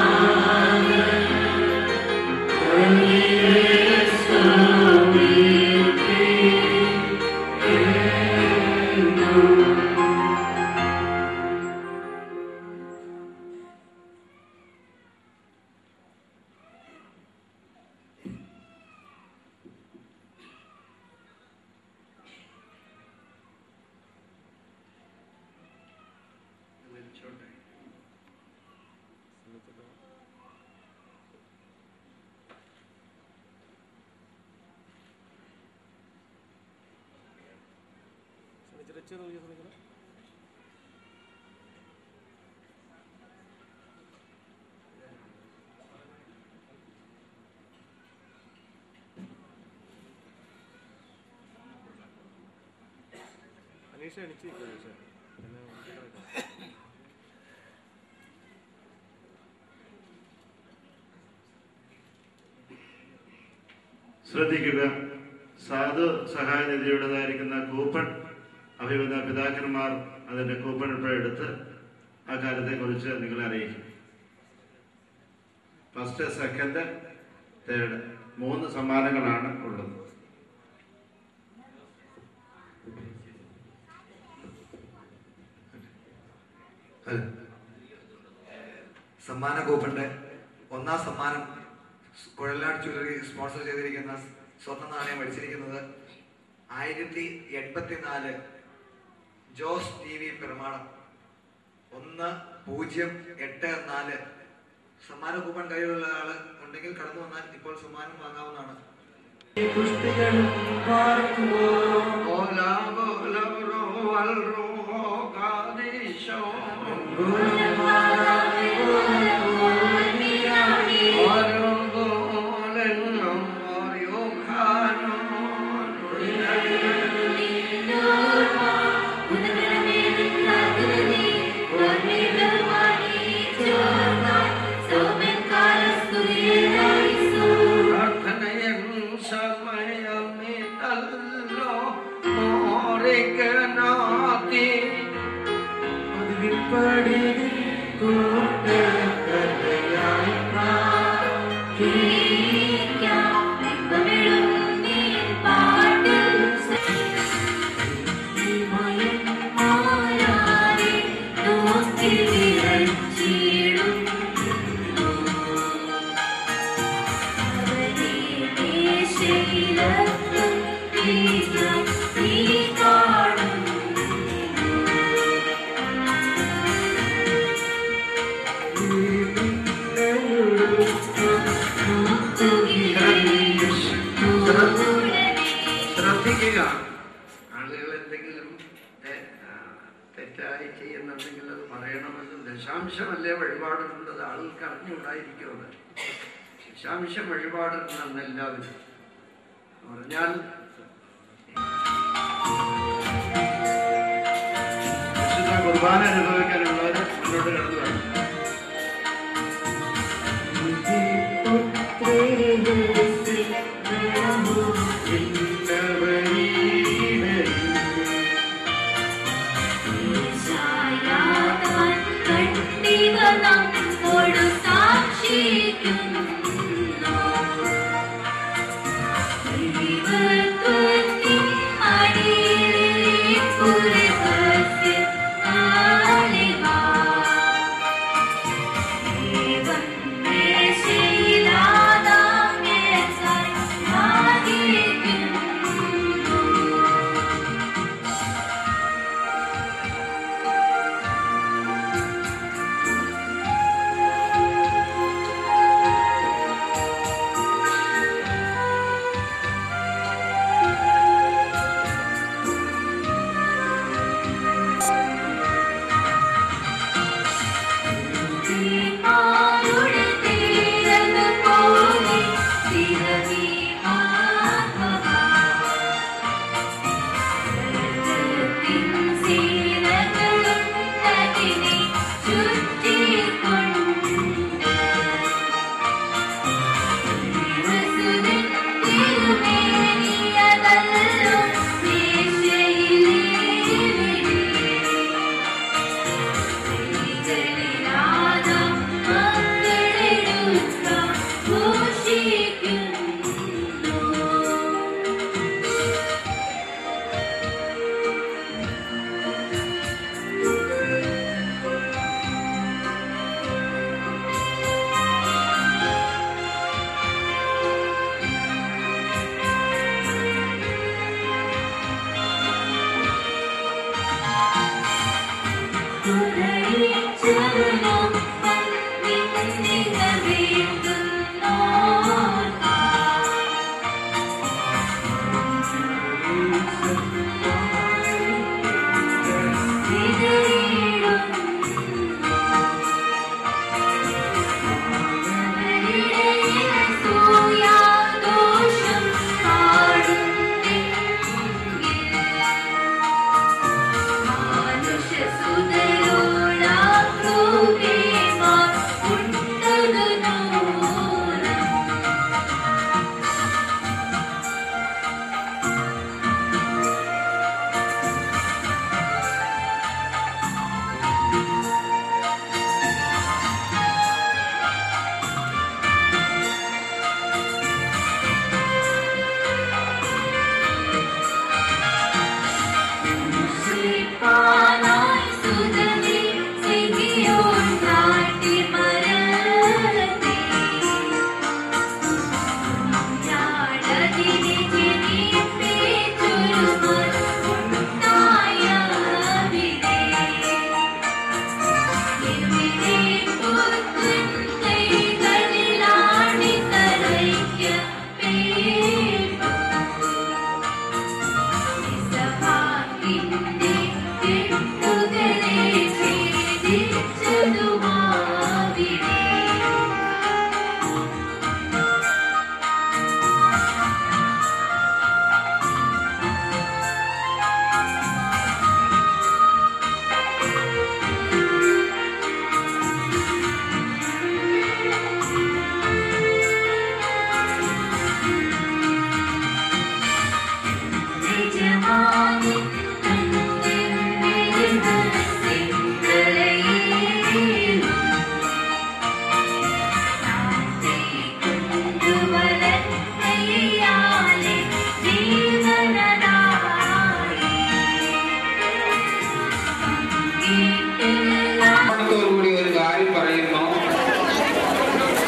ശ്രദ്ധിക്കുക, സാധു സഹായ നിധിയുടേതായിരിക്കുന്ന കൂപ്പൺ അഭിമത പിതാക്കന്മാർ അതിൻ്റെ കൂപ്പൺ ഇപ്പോൾ എടുത്ത് ആ കാര്യത്തെക്കുറിച്ച് നിങ്ങളെ അറിയിക്കും. ഫസ്റ്റ്, സെക്കൻഡ്, തേർഡ് 3 സമ്മാനങ്ങളാണ് ഉള്ളത്. സമ്മാന കൂപ്പന്റെ 1ാം സമ്മാനം കുഴൽനാട് ജ്വല്ലറി സ്പോൺസർ ചെയ്തിരിക്കുന്ന സ്വർണ്ണ നാണയം അടിച്ചിരിക്കുന്നത് 1084 ജോസ് TV പെരുമാളം 1084. സമ്മാന കൂപ്പൺ കയ്യിലുള്ള ആള് ഉണ്ടെങ്കിൽ കടന്നു വന്നാൽ ഇപ്പോൾ സമ്മാനം വാങ്ങാവുന്നതാണ്. ആളുകൾ എന്തെങ്കിലും തെറ്റായി ചെയ്യുന്നുണ്ടെങ്കിൽ അത് പറയണമെന്നും ദശാംശമല്ലേ വഴിപാടുള്ളത് ആളുകൾക്ക് അറിഞ്ഞുകൂടായിരിക്കുമത്. ദശാംശം വഴിപാടുണ്ടെന്ന് എല്ലാവരും പറഞ്ഞാൽ കുർബാന അനുഭവിക്കാനുള്ളവർ മുന്നോട്ട് കടന്നു വേണം.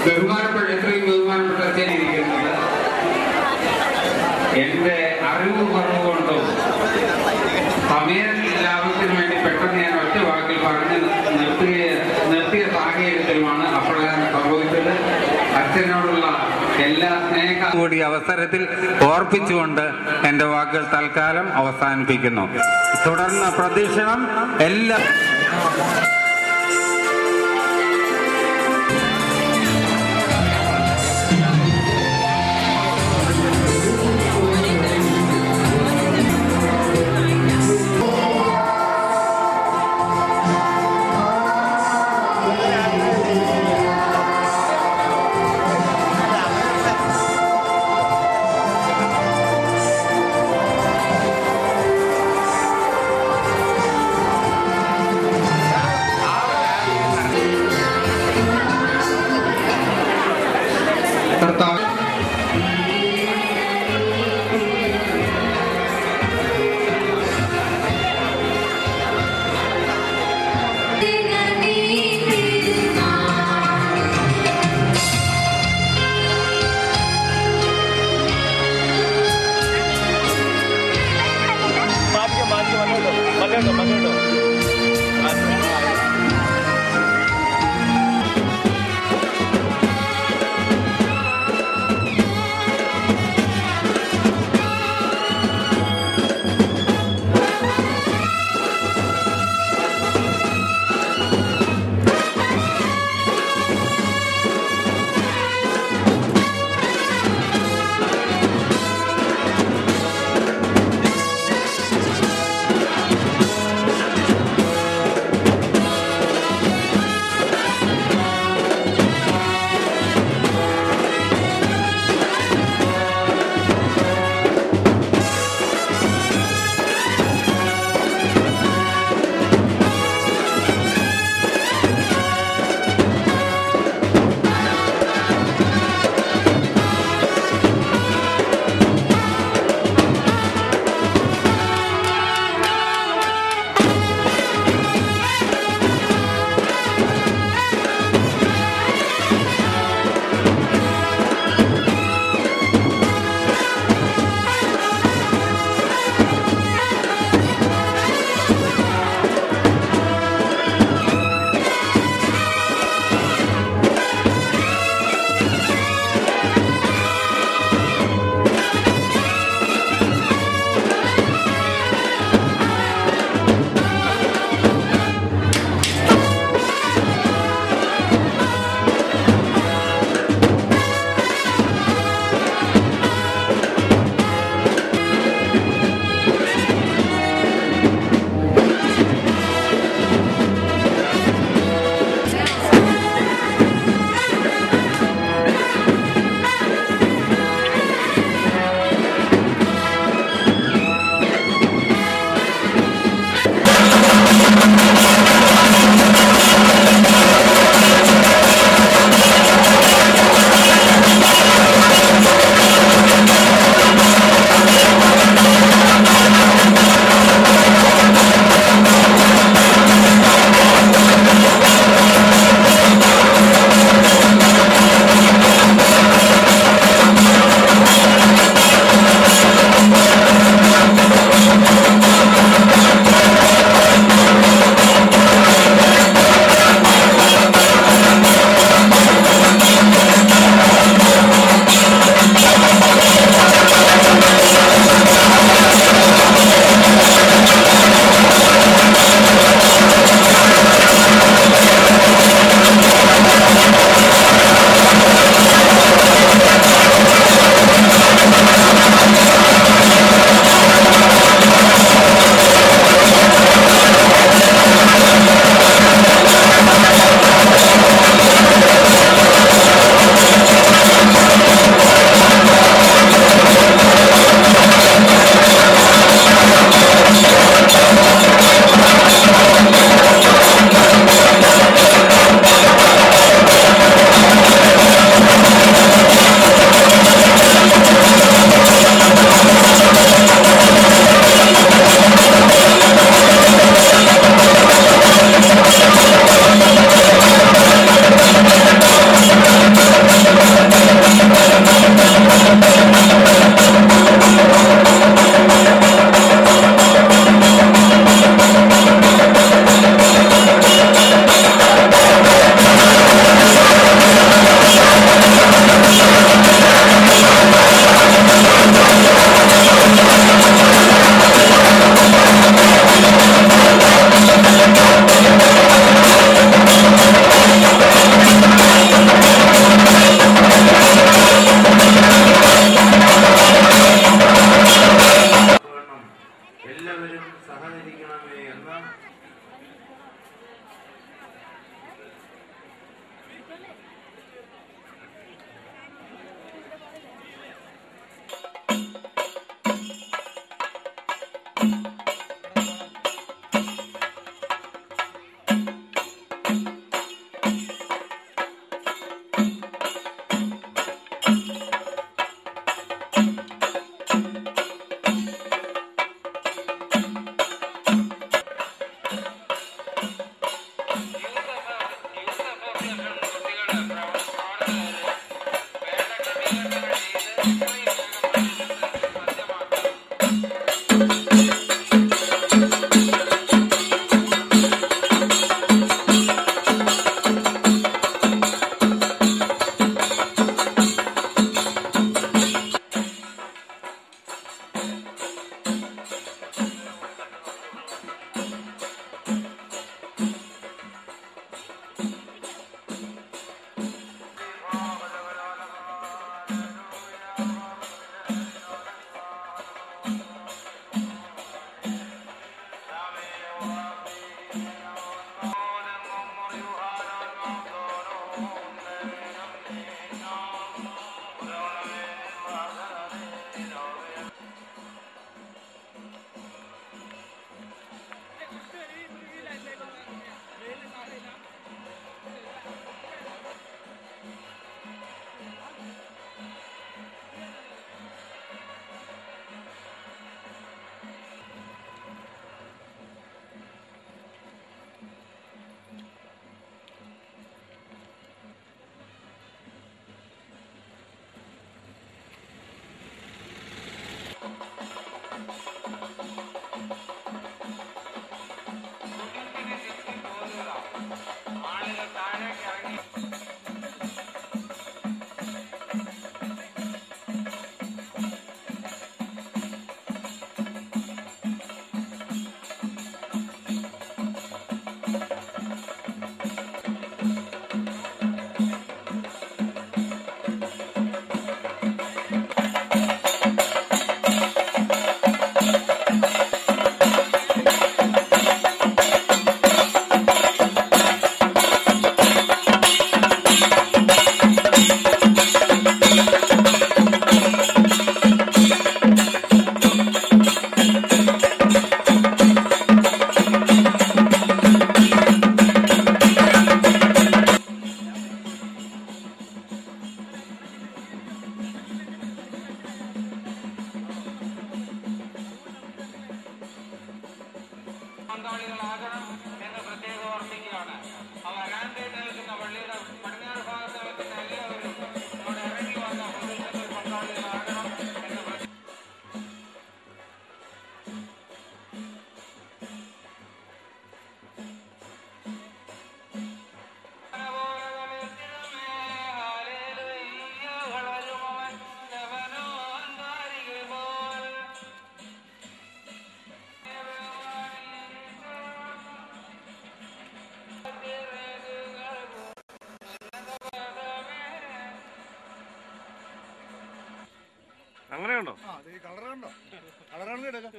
ബഹുമാനപ്പെട്ട എത്രയും ബഹുമാനപ്പെട്ട അച്ഛനിരിക്കുന്നത് എന്റെ അറിവ് കുറവുകൊണ്ടോ സമയ ലാഭത്തിന് വേണ്ടി പെട്ടെന്ന് ഞാൻ ഒറ്റ വാക്കിൽ പറഞ്ഞ് നിർത്തിയ സാഹചര്യത്തിലുമാണ് അപ്രകാരം സംഭവിച്ചത്. അച്ഛനോടുള്ള എല്ലാ സ്നേഹം കൂടി അവസരത്തിൽ ഓർപ്പിച്ചുകൊണ്ട് എന്റെ വാക്കുകൾ തൽക്കാലം അവസാനിപ്പിക്കുന്നു. തുടർന്ന് പ്രദക്ഷിണം എല്ലാ പങ്കാളികളാകണം എന്ന് പ്രത്യേകം ഓർമ്മിക്കുകയാണ്. അവ വരാന്തയിൽ നിൽക്കുന്ന പള്ളിയുടെ പടിഞ്ഞാറ് ഭാഗത്ത് നിൽക്കുന്ന എല്ലാവരും ഇവിടെ ഇറങ്ങി വന്ന പൊതുജനത്തിൽ പങ്കാളികളാകണം എന്ന് അങ്ങനെയുണ്ടോ? കളറുണ്ടോ? കളറാണ് എടുക്കാം.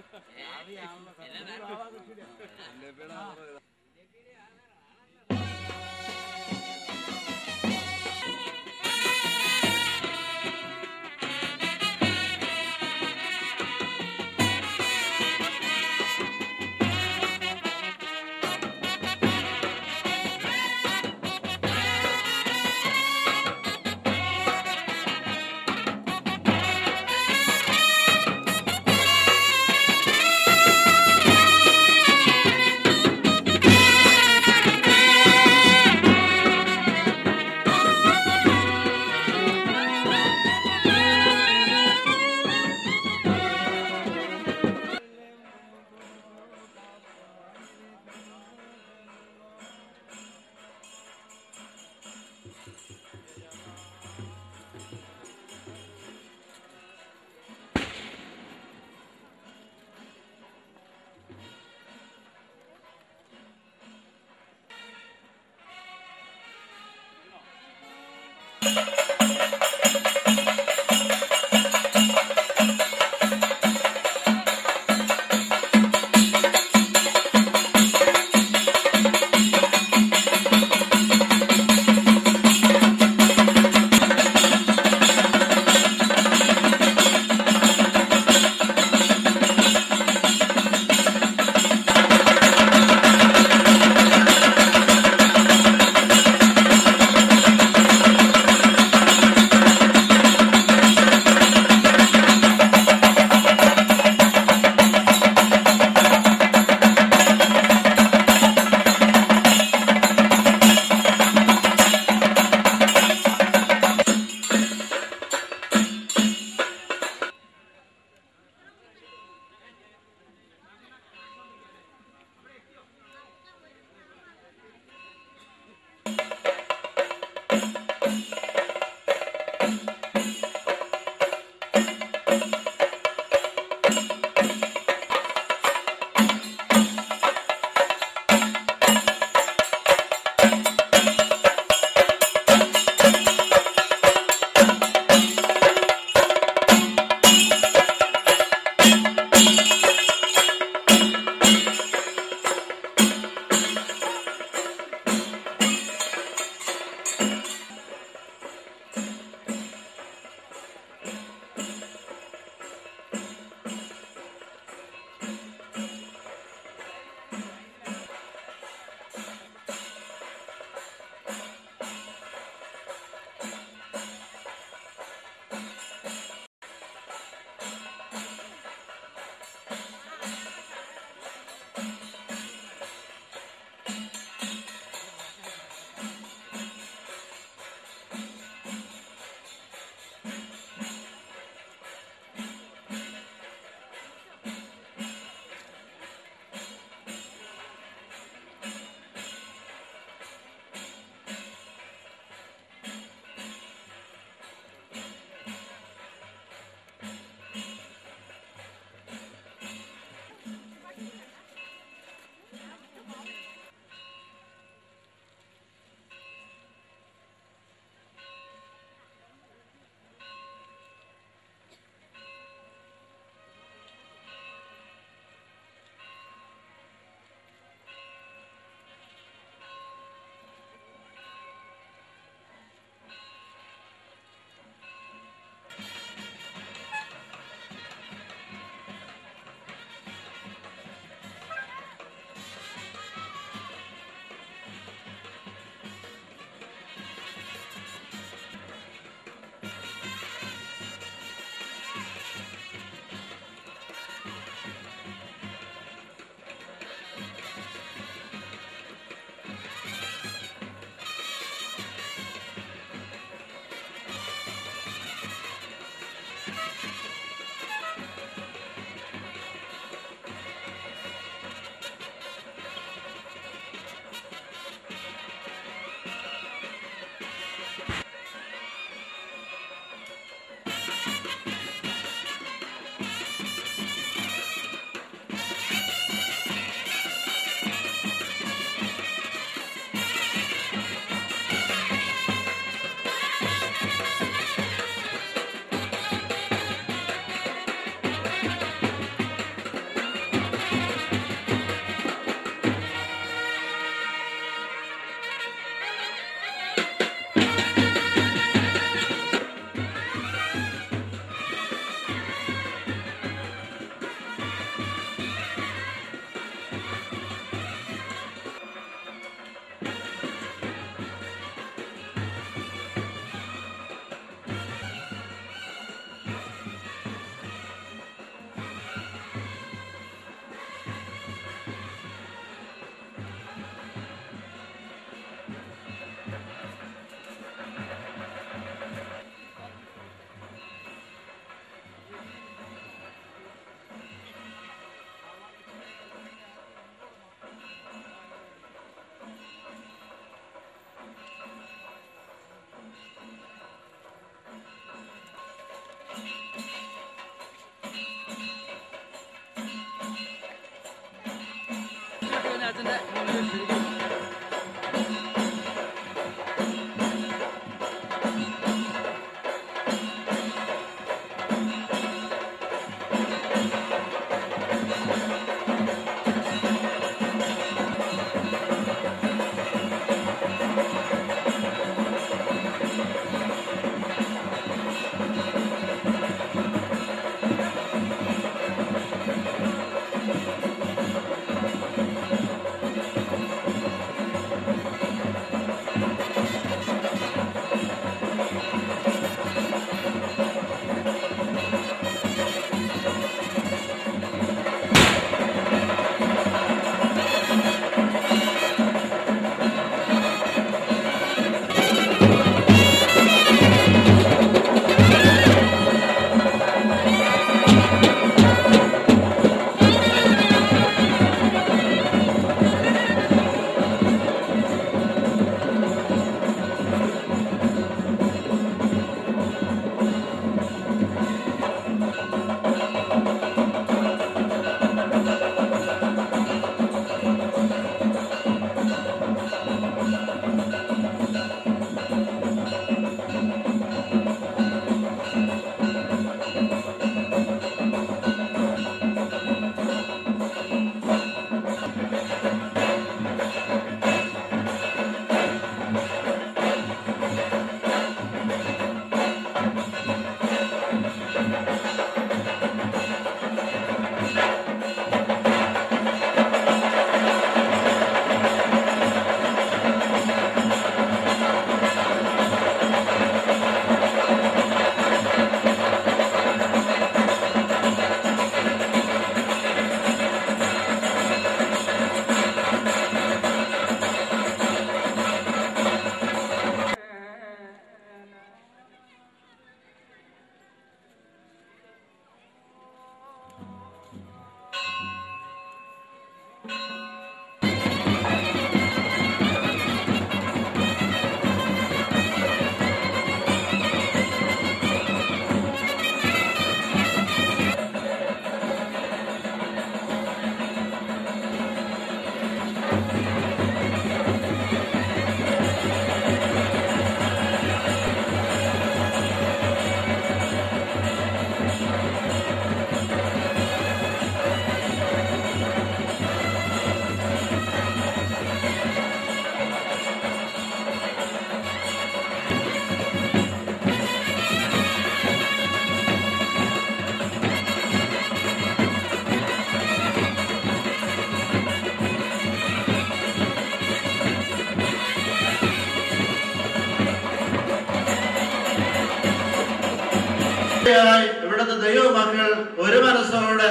ഇവിടുത്തെ ദൈവമക്കൾ ഒരു മനസ്സോടെ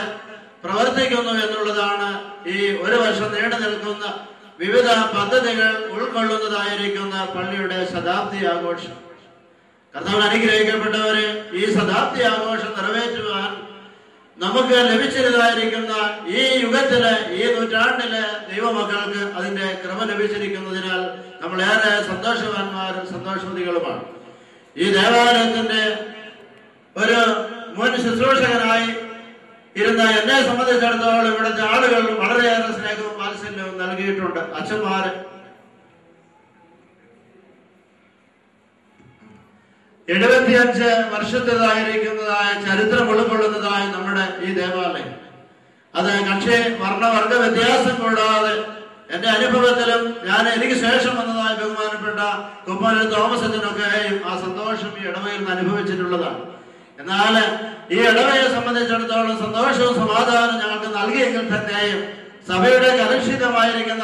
പ്രവർത്തിക്കുന്നു എന്നുള്ളതാണ് ഈ ഒരു വർഷം നീണ്ടു നിൽക്കുന്ന വിവിധ പദ്ധതികൾ ഉൾക്കൊള്ളുന്നതായിരിക്കുന്ന പള്ളിയുടെ ശതാബ്ദി ആഘോഷം. കർത്താവിൽ അനുഗ്രഹിക്കപ്പെട്ടവര്, ഈ ശതാബ്ദി ആഘോഷം നിറവേറ്റുവാൻ നമുക്ക് ലഭിച്ചിരുന്നതായിരിക്കുന്ന ഈ യുഗത്തിലെ, ഈ നൂറ്റാണ്ടിലെ ദൈവമക്കൾക്ക് അതിന്റെ ക്രമ ലഭിച്ചിരിക്കുന്നതിനാൽ നമ്മളേറെ സന്തോഷവാന്മാരും സന്തോഷവതികളുമാണ്. ഈ ദേവാലയത്തിന്റെ ഒരു മുൻ ശുശ്രൂഷകനായി ഇരുന്ന എന്നെ സംബന്ധിച്ചിടത്തോളം ഇവിടുത്തെ ആളുകൾ വളരെയേറെ സ്നേഹവും വാത്സല്യവും നൽകിയിട്ടുണ്ട്. അച്ഛന്മാര് 75 വർഷത്തേതായിരിക്കുന്നതായ ചരിത്രം ഉൾക്കൊള്ളുന്നതായ നമ്മുടെ ഈ ദേവാലയം, അത് കക്ഷി വർണ്ണവർഗ വ്യത്യാസം കൂടാതെ എന്റെ അനുഭവത്തിലും എനിക്ക് ശേഷം വന്നതായ ബഹുമാനപ്പെട്ട കുമ്മനം തോമസ് അച്ഛനൊക്കെയും ആ സന്തോഷം ഈ ഇടവയിൽ നിന്ന് അനുഭവിച്ചിട്ടുള്ളതാണ്. എന്നാൽ ഈ ഇടവയെ സംബന്ധിച്ചിടത്തോളം സന്തോഷവും സമാധാനവും ഞങ്ങൾക്ക് നൽകിയെങ്കിൽ തന്നെയും സഭയുടെ കലുഷിതമായിരിക്കുന്ന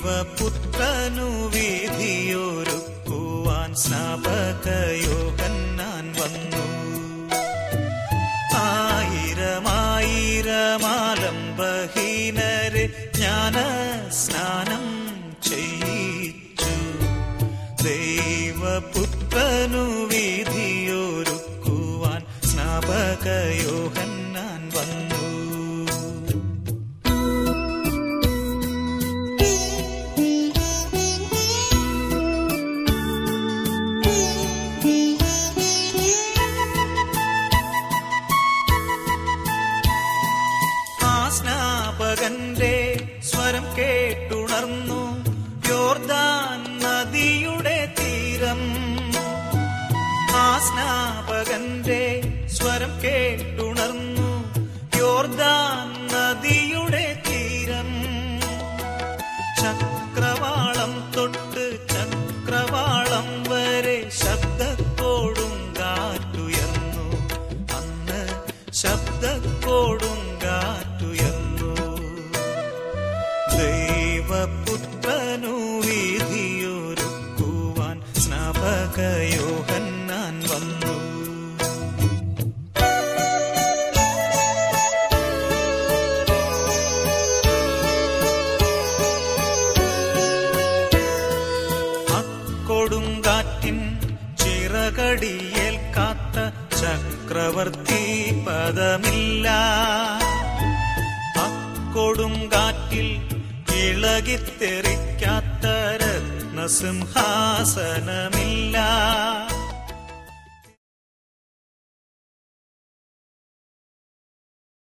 ദൈവപുത്രനു വിധിയൊരുക്കുവാൻ സ്നാപകയോഹന്നാൻ വന്നു. 1000 ആലംബഹീനരെ ജ്ഞാന സ്നാനം ചെയ്യിച്ചു. ദൈവപുത്രനു വിധിയൊരുക്കുവാൻ സ്നാപകയോഹന്നാൻ വന്നു. കടിയേൽക്കാത്ത ചക്രവർത്തി പദമില്ല. അക്കൊടുങ്കാറ്റിൽ ഇളകിത്തെറിക്കാത്ത രത്നസിംഹാസനമില്ല.